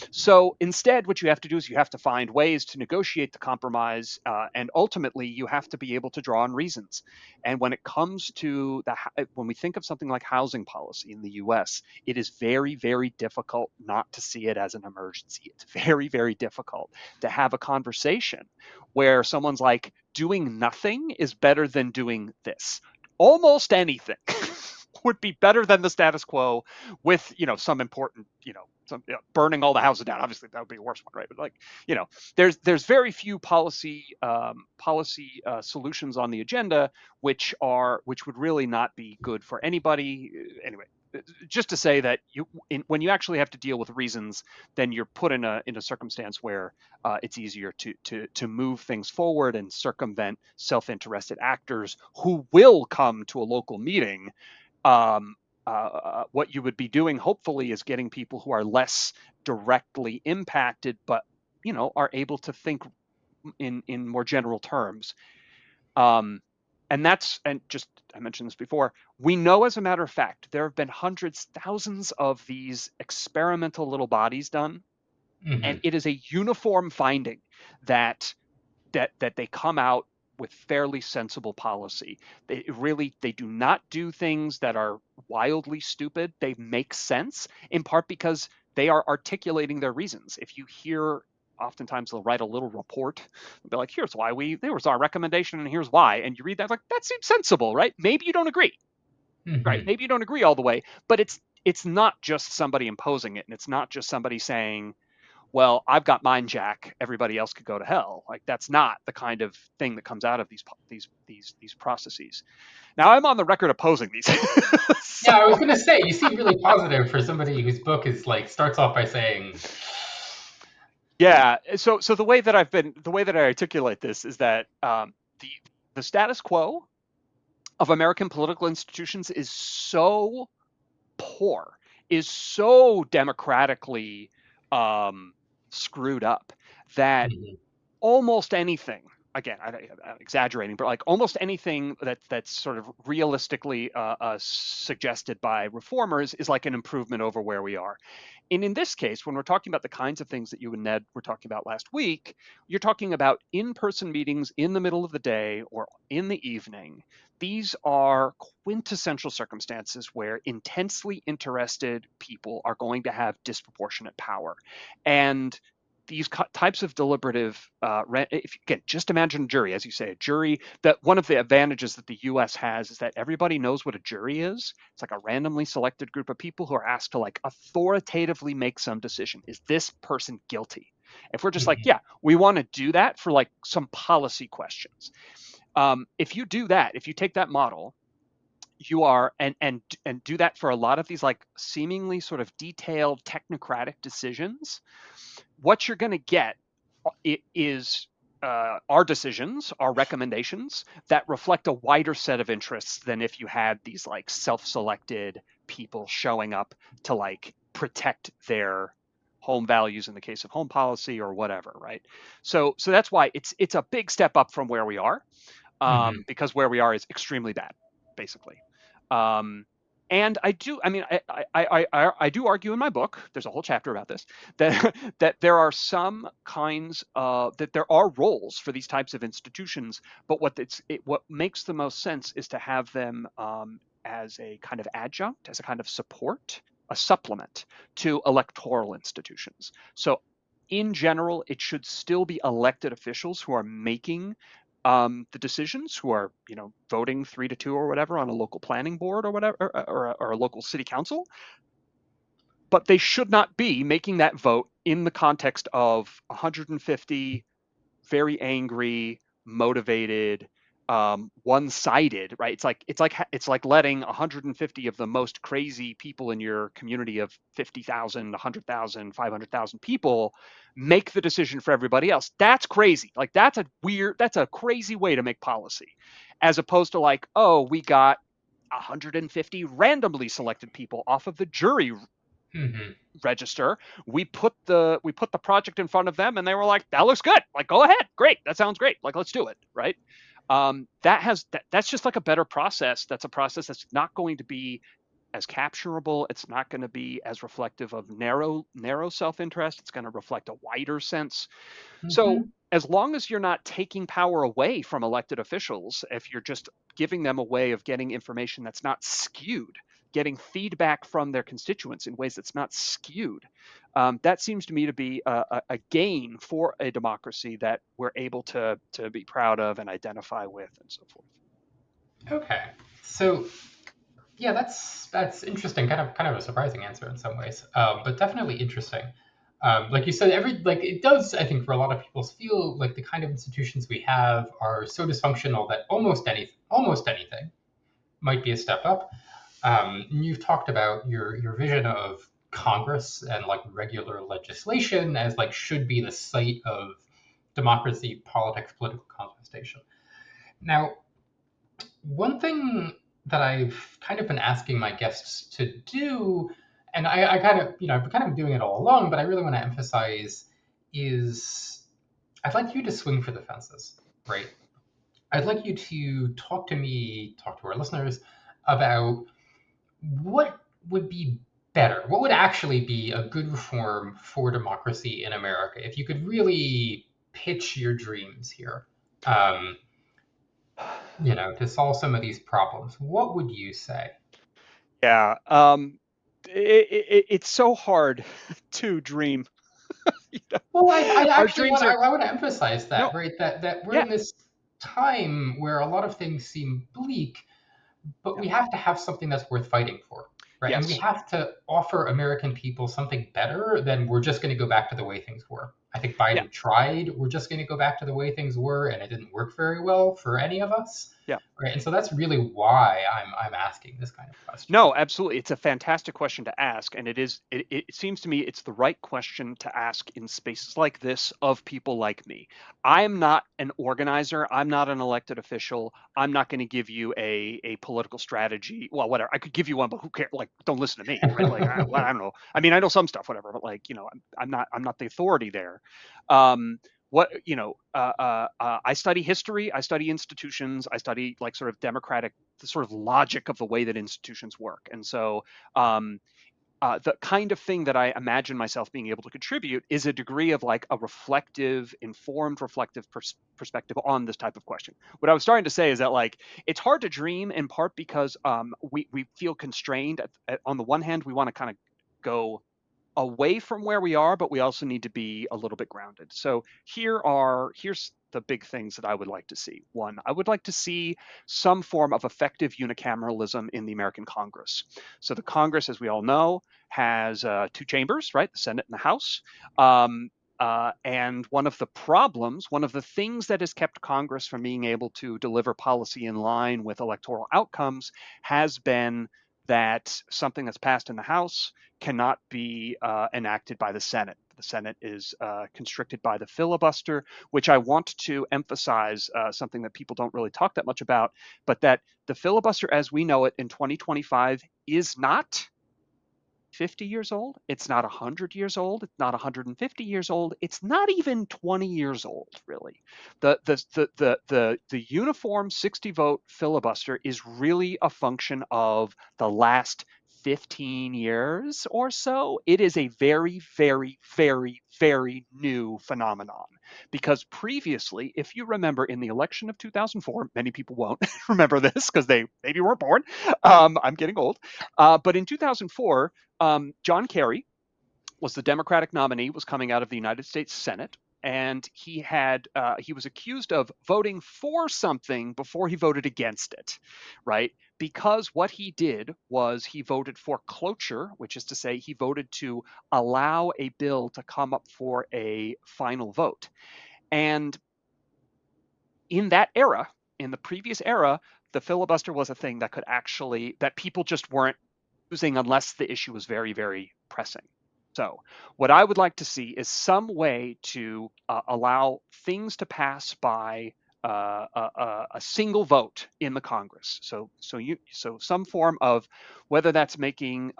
So instead, what you have to do is you have to find ways to negotiate the compromise, and ultimately you have to be able to draw on reasons. And when it comes to when we think of something like housing policy in the U.S., it is very, very difficult not to see it as an emergency. It's very, very difficult to have a conversation where someone's like, doing nothing is better than doing this. Almost anything would be better than the status quo, with, you know, some important, you know, some, you know, burning all the houses down. Obviously, that would be a worse one, right? But, like, you know, there's very few policy solutions on the agenda which would really not be good for anybody. Anyway, just to say that when you actually have to deal with reasons, then you're put in a circumstance where it's easier to move things forward and circumvent self-interested actors who will come to a local meeting. What you would be doing, hopefully, is getting people who are less directly impacted, but, you know, are able to think in more general terms. Um, and just, I mentioned this before, we know, as a matter of fact, there have been hundreds, thousands of these experimental little bodies done, and Mm-hmm. it is a uniform finding that they come out with fairly sensible policy. They do not do things that are wildly stupid. They make sense, in part because they are articulating their reasons. If you hear oftentimes they'll write a little report. They'll be like, here's why there was our recommendation and here's why. And you read that like, that seems sensible, right? Maybe you don't agree, right? Hmm. Maybe you don't agree all the way, but it's not just somebody imposing it, and it's not just somebody saying, well, I've got mine, Jack. Everybody else could go to hell. Like that's not the kind of thing that comes out of these processes. Now I'm on the record opposing these. So, Yeah, I was gonna say you seem really positive for somebody whose book is like starts off by saying, yeah. So the way that I articulate this is that the the status quo of American political institutions is so poor, is so democratically um, screwed up that "Mhm, almost anything, again, I'm exaggerating, but like almost anything that's sort of realistically suggested by reformers is like an improvement over where we are. And in this case, when we're talking about the kinds of things that you and Ned were talking about last week, you're talking about in-person meetings in the middle of the day or in the evening. These are quintessential circumstances where intensely interested people are going to have disproportionate power. And these types of deliberative, if, again, just imagine a jury, as you say, a jury. That one of the advantages that the U.S. has is that everybody knows what a jury is. It's like a randomly selected group of people who are asked to like authoritatively make some decision. Is this person guilty? If we're just like, mhm, yeah, we want to do that for like some policy questions. If you do that, if you take that model, you are and do that for a lot of these like seemingly sort of detailed technocratic decisions, what you're going to get is our decisions, our recommendations that reflect a wider set of interests than if you had these like self-selected people showing up to like protect their home values in the case of home policy or whatever, right? So that's why it's a big step up from where we are, mhm, because where we are is extremely bad, basically. Um, and I mean, I do argue in my book. There's a whole chapter about this that that there are some kinds that there are roles for these types of institutions, but what makes the most sense is to have them as a kind of adjunct, as a kind of support, a supplement to electoral institutions. So in general, it should still be elected officials who are making the decisions, who are voting 3-2 or whatever on a local planning board or whatever, or a local city council, but they should not be making that vote in the context of 150 very angry, motivated, one-sided, right? It's like letting 150 of the most crazy people in your community of 50,000, 100,000, 500,000 people make the decision for everybody else. That's crazy. Like that's a crazy way to make policy, as opposed to like, oh, we got 150 randomly selected people off of the jury mhm, register. We put the project in front of them, and they were like, "That looks good. Like, go ahead. Great. That sounds great. Like, let's do it." Right? That's just like a better process. That's a process that's not going to be as capturable. It's not going to be as reflective of narrow self-interest. It's going to reflect a wider sense. So mhm, as long as you're not taking power away from elected officials, if you're just giving them a way of getting information that's not skewed, getting feedback from their constituents in ways that's not skewed, that seems to me to be a gain for a democracy that we're able to be proud of and identify with and so forth. okay. So yeah, that's interesting. Kind of a surprising answer in some ways, but definitely interesting. Like you said, every like it does. I think for a lot of people feel like the kind of institutions we have are so dysfunctional that almost anything might be a step up. And you've talked about your vision of Congress and like regular legislation as like should be the site of democracy, politics, political contestation. Now, one thing that I've kind of been asking my guests to do, and I kind of, I've kind of doing it all along, but I really want to emphasize is I'd like you to swing for the fences, right? I'd like you to talk to me, talk to our listeners about what would be better, what would actually be a good reform for democracy in America if you could really pitch your dreams here. Um, to solve some of these problems, what would you say? Yeah, it's so hard to dream. You know? I Our actually dreams are I want to emphasize no, that, right? That we're yeah, in this time where a lot of things seem bleak, but yeah, we have to have something that's worth fighting for, right? And we yes, have to offer American people something better than we're just going to go back to the way things were. I think yeah, Biden tried, we're just going to go back to the way things were, and it didn't work very well for any of us, yeah. right? And so that's really why I'm asking this kind of question. No, absolutely. It's a fantastic question to ask, and it seems to me it's the right question to ask in spaces like this of people like me. I'm not an organizer. I'm not an elected official. I'm not going to give you a political strategy. Well, whatever. I could give you one, but who cares? Like, don't listen to me, right? Like, I don't know. I mean, I know some stuff, whatever, but like, I'm not the authority there. Um, I study history, I study institutions, I study like sort of democratic, the sort of logic of the way that institutions work. And so um, the kind of thing that I imagine myself being able to contribute is a degree of like a reflective, informed, reflective perspective on this type of question. What I was starting to say is that like it's hard to dream in part because we feel constrained. On the one hand, we want to kind of go away from where we are, but we also need to be a little bit grounded. So here's the big things that I would like to see. One, I would like to see some form of effective unicameralism in the American Congress. So the Congress, as we all know, has two chambers, right? The Senate and the House. And one of the problems, one of the things that has kept Congress from being able to deliver policy in line with electoral outcomes has been that something that's passed in the House cannot be enacted by the Senate. The Senate is constricted by the filibuster, which I want to emphasize something that people don't really talk that much about, but that the filibuster as we know it in 2025 is not 50 years old. It's not 100 years old. It's not 150 years old. It's not even 20 years old, really. The uniform 60 vote filibuster is really a function of the last 15 years or so. It is a very, very, very, very new phenomenon. Because previously, if you remember in the election of 2004, many people won't remember this because they maybe weren't born. I'm getting old. But in 2004, John Kerry was the Democratic nominee, was coming out of the United States Senate, and he was accused of voting for something before he voted against it, right? Because what he did was he voted for cloture, which is to say he voted to allow a bill to come up for a final vote. And in that era, in the previous era, the filibuster was a thing that could actually that people just weren't using unless the issue was very, very pressing. So, what I would like to see is some way to allow things to pass by a single vote in the Congress. So some form of whether that's making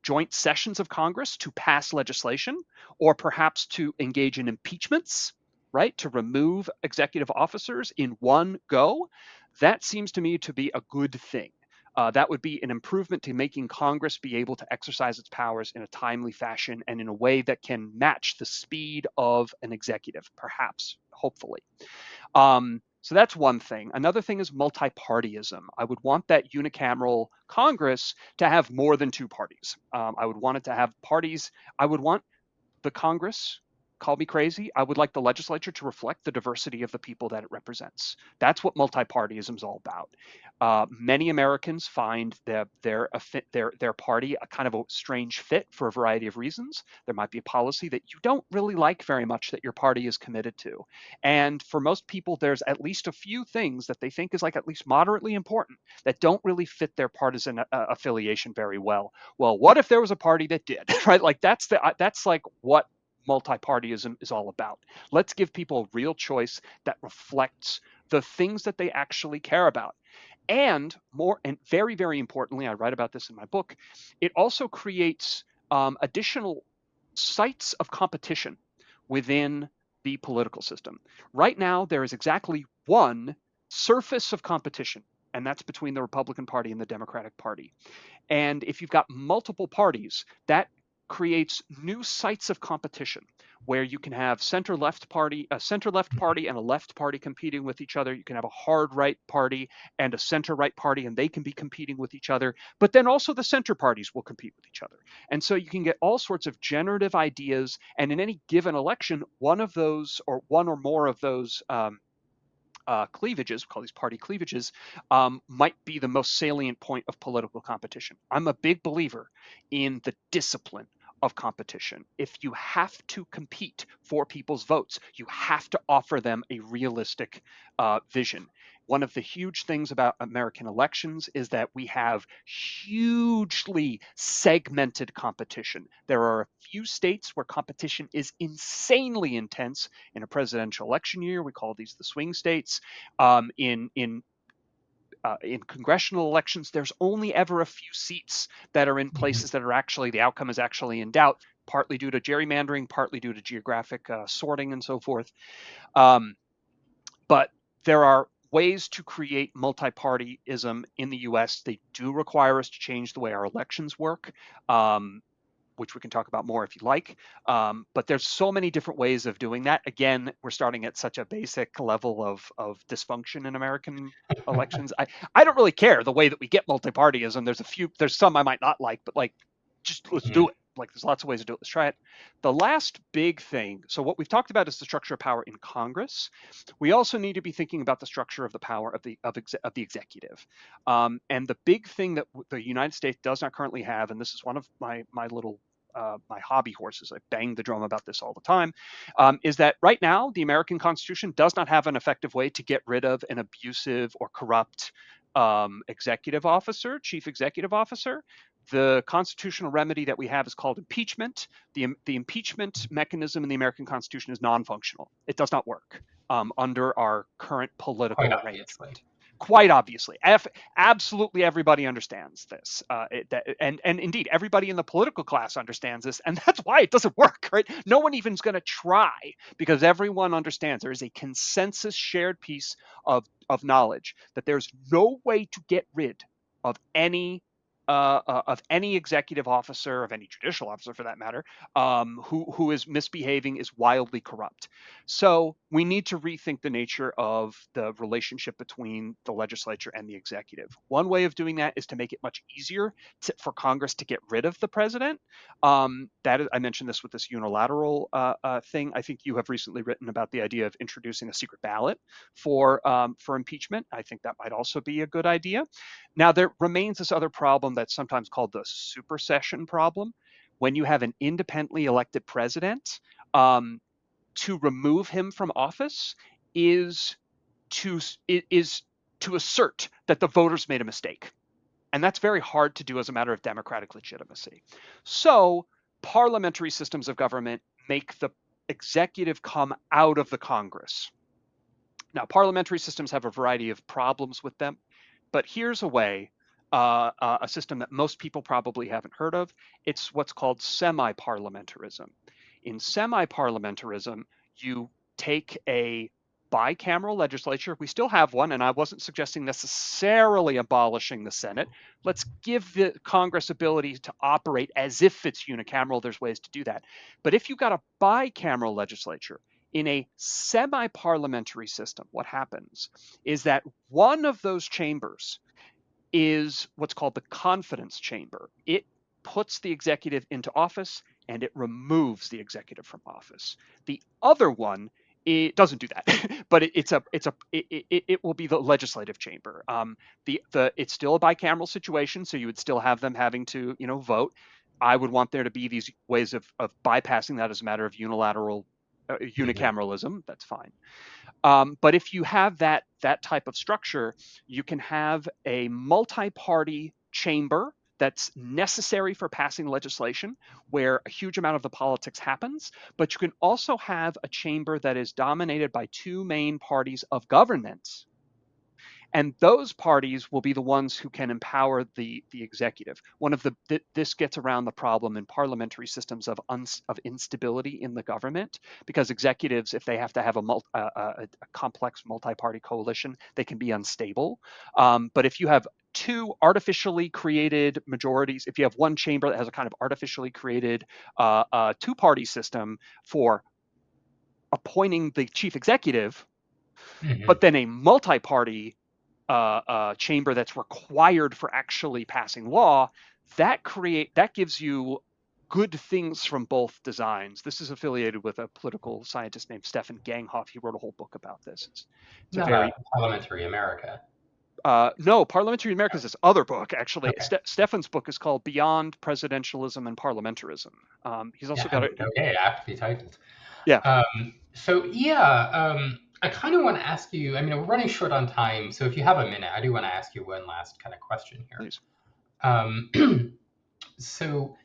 joint sessions of Congress to pass legislation, or perhaps to engage in impeachments, right, to remove executive officers in one go. That seems to me to be a good thing. That would be an improvement to making Congress be able to exercise its powers in a timely fashion and in a way that can match the speed of an executive, perhaps, hopefully. So that's one thing. Another thing is multi-partyism. I would want that unicameral Congress to have more than two parties. I would want it to have parties. I would want the Congress, call me crazy, I would like the legislature to reflect the diversity of the people that it represents. That's what multi-partyism is all about. Many Americans find their party a kind of a strange fit for a variety of reasons. There might be a policy that you don't really like very much that your party is committed to. And for most people, there's at least a few things that they think is like at least moderately important that don't really fit their partisan affiliation very well. Well, what if there was a party that did, right? Like that's like what multi-partyism is all about. Let's give people a real choice that reflects the things that they actually care about. And more, and very, very importantly, I write about this in my book, it also creates additional sites of competition within the political system. Right now, there is exactly one surface of competition, and that's between the Republican Party and the Democratic Party. And if you've got multiple parties, that creates new sites of competition where you can have a center left party and a left party competing with each other. You can have a hard right party and a center right party, and they can be competing with each other. But then also the center parties will compete with each other. And so you can get all sorts of generative ideas. And in any given election, one of those or one or more of those cleavages, we call these party cleavages, might be the most salient point of political competition. I'm a big believer in the discipline of competition. If you have to compete for people's votes, you have to offer them a realistic vision. One of the huge things about American elections is that we have hugely segmented competition. There are a few states where competition is insanely intense. In a presidential election year, we call these the swing states. In congressional elections, there's only ever a few seats that are in Mhm. places that are actually the outcome is actually in doubt, partly due to gerrymandering, partly due to geographic sorting, and so forth. Um, but there are ways to create multi-partyism in the U.S. They do require us to change the way our elections work. Which we can talk about more if you like. But there's so many different ways of doing that. Again, we're starting at such a basic level of dysfunction in American elections. I don't really care the way that we get multi-partyism. There's some I might not like, but like, just let's do Mhm. it. Like, there's lots of ways to do it. Let's try it. The last big thing. So what we've talked about is the structure of power in Congress. We also need to be thinking about the structure of the power of the executive. And the big thing that the United States does not currently have, and this is one of my little my hobby horses, I bang the drum about this all the time, is that right now the American Constitution does not have an effective way to get rid of an abusive or corrupt executive officer, chief executive officer. The constitutional remedy that we have is called impeachment. The impeachment mechanism in the American Constitution is non-functional. It does not work under our current Quite political obviously. arrangement. Quite obviously, absolutely everybody understands this, and indeed everybody in the political class understands this, and that's why it doesn't work. Right? No one even is going to try because everyone understands there is a consensus shared piece of knowledge that there's no way to get rid of any executive officer, of any judicial officer for that matter, who is misbehaving, is wildly corrupt. So we need to rethink the nature of the relationship between the legislature and the executive. One way of doing that is to make it much easier for Congress to get rid of the president. I mentioned this with this unilateral thing. I think you have recently written about the idea of introducing a secret ballot for impeachment. I think that might also be a good idea. Now, there remains this other problem that's sometimes called the supersession problem. When you have an independently elected president, um, to remove him from office is to is to assert that the voters made a mistake. And that's very hard to do as a matter of democratic legitimacy. So, parliamentary systems of government make the executive come out of the Congress. Now, parliamentary systems have a variety of problems with them, but here's a system that most people probably haven't heard of. It's what's called semi parliamentarism. In semi parliamentarism, you take a bicameral legislature. We still have one, and I wasn't suggesting necessarily abolishing the Senate. Let's give the Congress ability to operate as if it's unicameral. There's ways to do that. But if you've got a bicameral legislature, in a semi parliamentary system, what happens is that one of those chambers is what's called the confidence chamber. It puts the executive into office and it removes the executive from office. The other one, it doesn't do that, but it will be the legislative chamber. It's still a bicameral situation, so you would still have them having to vote. I would want there to be these ways of bypassing that as a matter of unilateral Mhm. unicameralism. That's fine. But if you have that type of structure, you can have a multi-party chamber that's necessary for passing legislation, where a huge amount of the politics happens. But you can also have a chamber that is dominated by two main parties of government, and those parties will be the ones who can empower the executive. This gets around the problem in parliamentary systems of instability in the government, because executives, if they have to have a complex multi-party coalition, they can be unstable. But if you have two artificially created majorities, if you have one chamber that has a kind of artificially created two-party system for appointing the chief executive, Hmm. but then a multi-party chamber that's required for actually passing law, that gives you good things from both designs. This is affiliated with a political scientist named Stefan Ganghoff. He wrote a whole book about this. It's a Not a very parliamentary America. no, Parliamentary America is this other book, actually. Okay. Stefan's book is called Beyond Presidentialism and Parliamentarism. He's Yeah. also got a, Okay. Aptly titled. yeah, So yeah, I kind of want to ask you. I mean, we're running short on time, so if you have a minute, I do want to ask you one last kind of question here. please. Um, so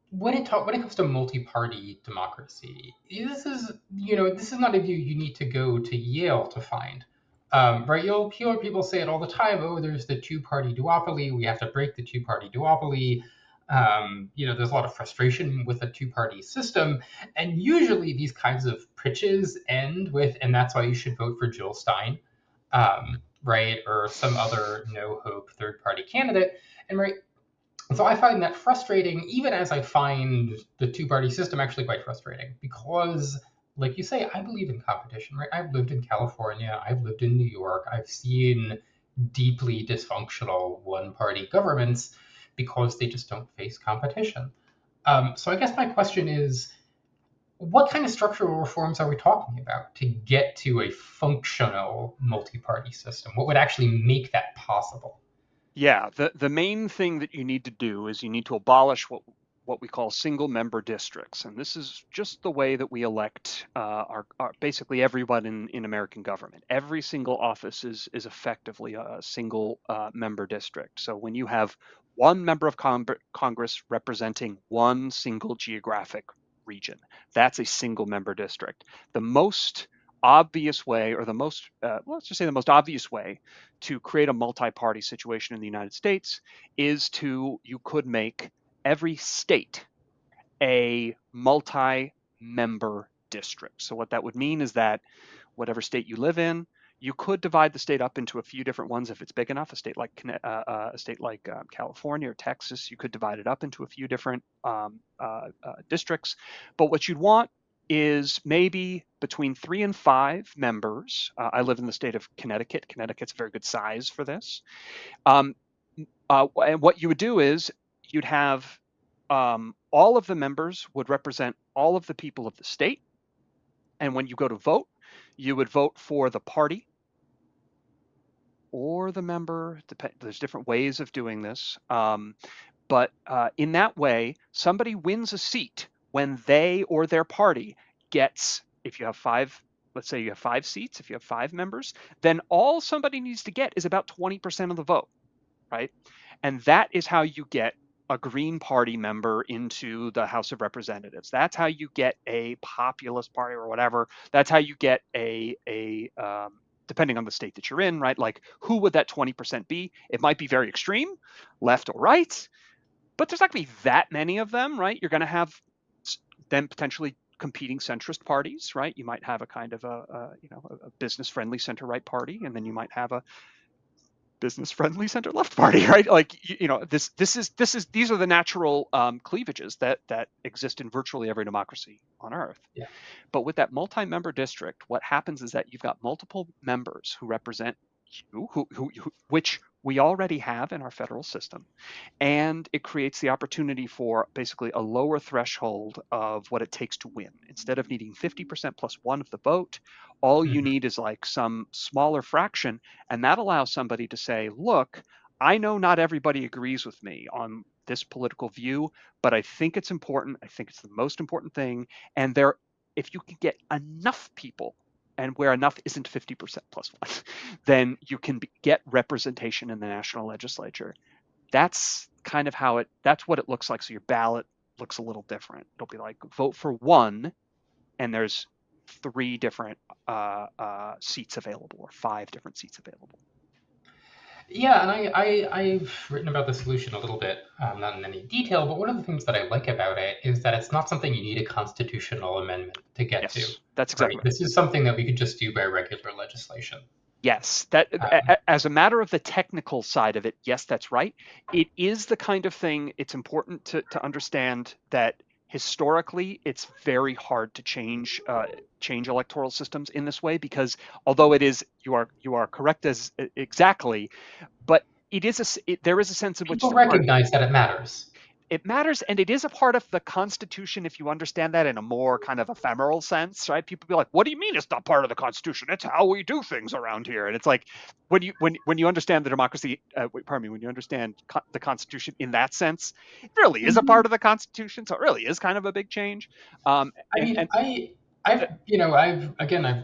when it comes to multi-party democracy, this is not a view you need to go to Yale to find. Right? You'll hear people say it all the time. Oh, there's the two-party duopoly. We have to break the two-party duopoly. There's a lot of frustration with a two-party system, and usually these kinds of pitches end with, "And that's why you should vote for Jill Stein," right, or some other no-hope third-party candidate. And right, so I find that frustrating, even as I find the two-party system actually quite frustrating, because, like you say, I believe in competition, right? I've lived in California, I've lived in New York, I've seen deeply dysfunctional one-party governments because they just don't face competition. So I guess my question is, what kind of structural reforms are we talking about to get to a functional multi-party system? What would actually make that possible? Yeah, the main thing that you need to do is you need to abolish what we call single member districts, and this is just the way that we elect our basically everyone in American government. Every single office is effectively a single member district. So when you have one member of Congress representing one single geographic region, that's a single member district. The most obvious way, or the most let's just say the most obvious way to create a multi-party situation in the United States is you could make every state a multi-member district. So what that would mean is that whatever state you live in, you could divide the state up into a few different ones if it's big enough. A state like California or Texas, you could divide it up into a few different districts. But what you'd want is maybe between 3 and 5 members. I live in the state of Connecticut. Connecticut's a very good size for this. Um, and what you would do is you'd have all of the members would represent all of the people of the state. And when you go to vote, you would vote for the party or the member. There's different ways of doing this. But in that way, somebody wins a seat when they or their party gets, if you have five, let's say you have 5 seats, if you have 5 members, then all somebody needs to get is about 20% of the vote, right? And that is how you get a Green Party member into the House of Representatives. That's how you get a populist party or whatever. That's how you get depending on the state that you're in, right? Like, who would that 20% be? It might be very extreme, left or right, but there's not going to be that many of them, right? You're going to have then potentially competing centrist parties, right? You might have a kind of a business-friendly center-right party, and then you might have a business-friendly center-left party, right? Like, these are the natural cleavages that exist in virtually every democracy on Earth. Yeah. But with that multi-member district, what happens is that you've got multiple members who represent you, which we already have in our federal system, and it creates the opportunity for basically a lower threshold of what it takes to win. Instead of needing 50% plus one of the vote, all you Mhm. need is like some smaller fraction, and that allows somebody to say, look, I know not everybody agrees with me on this political view, but I think it's important. I think it's the most important thing. And if you can get enough people, and where enough isn't 50% plus one, then you can get representation in the national legislature. That's kind of that's what it looks like. So your ballot looks a little different. It'll be like vote for one, and there's 3 different seats available, or 5 different seats available. Yeah, and I've written about the solution a little bit, not in any detail, but one of the things that I like about it is that it's not something you need a constitutional amendment to get to, Yes, that's right? exactly right. This is something that we could just do by regular legislation. Yes, Um, as a matter of the technical side of it, yes, that's right. It is the kind of thing, it's important to understand that historically it's very hard to change electoral systems in this way because although it is you are correct as exactly, but there is a sense in which People it's important. recognize that it matters. It matters, and it is a part of the Constitution if you understand that in a more kind of ephemeral sense, right? People be like, "What do you mean it's not part of the Constitution? It's how we do things around here." And it's like when you understand the democracy, pardon me, when you understand the Constitution in that sense, it really is a part of the Constitution. So it really is kind of a big change. Um, I and mean, and uh,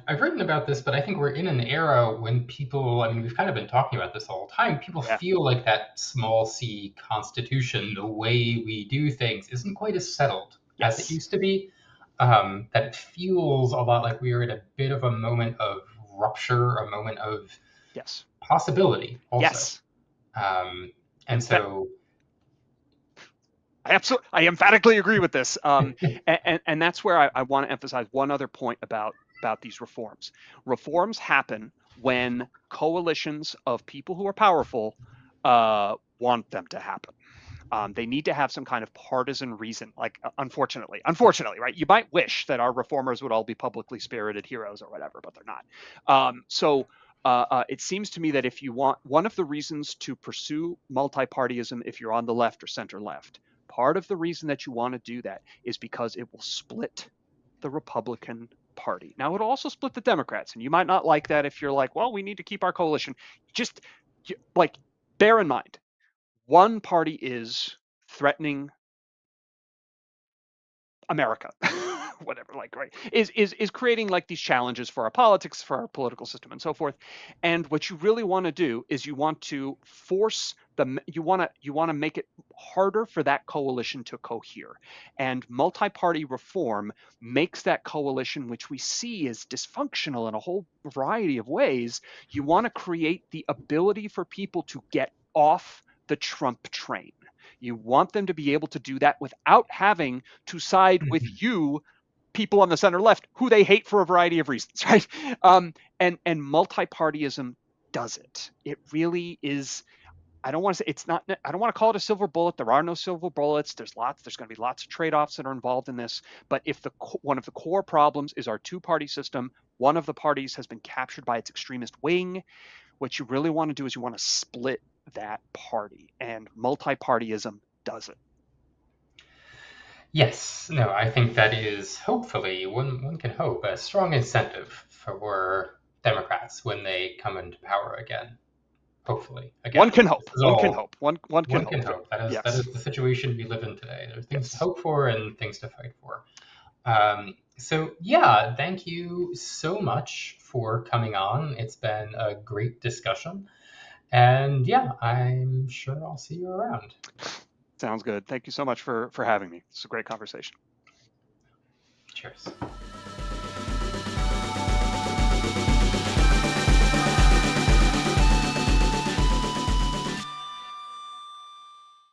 I've written about this, but I think we're in an era when people, I mean, we've kind of been talking about this the whole time. People yeah, feel like that small c constitution, the way we do things, isn't quite as settled as it yes, used to be. That it feels a lot like we are at a bit of a moment of rupture, a moment of yes, possibility, also. yes. Um, and Emph- so, I emphatically agree with this. And that's where I want to emphasize one other point about these reforms. Reforms happen when coalitions of people who are powerful want them to happen. They need to have some kind of partisan reason. Like, unfortunately, right? You might wish that our reformers would all be publicly spirited heroes or whatever, but they're not. It seems to me that if you want one of the reasons to pursue multi-partyism, if you're on the left or center left, part of the reason that you want to do that is because it will split the Republican Party. Now, it'll also split the Democrats, and you might not like that if you're like, well, we need to keep our coalition. Just like bear in mind, one party is threatening America, whatever, like, right, is creating like these challenges for our politics, for our political system, and so forth. And what you really want to do is you want to force you want to make it harder for that coalition to cohere. And multi-party reform makes that coalition, which we see is dysfunctional in a whole variety of ways. You want to create the ability for people to get off the Trump train. You want them to be able to do that without having to side with mhm. you, people on the center left, who they hate for a variety of reasons, right? And multi-partyism does it. It really is. I don't want to say it's not. I don't want to call it a silver bullet. There are no silver bullets. There's lots. There's going to be lots of trade-offs that are involved in this. But if one of the core problems is our two-party system, one of the parties has been captured by its extremist wing. What you really want to do is you want to split that party, and multi-partyism does it. Yes, no, I think that is hopefully, one can hope, a strong incentive for Democrats when they come into power again. Hopefully, One again, can this hope. is One can all hope. One can one can hope. hope. That Yes. is the situation we live in today. There's things to Yes. hope for and things to fight for. So yeah, thank you so much for coming on. It's been a great discussion, and yeah, I'm sure I'll see you around. Sounds good. Thank you so much for having me. It's a great conversation. Cheers.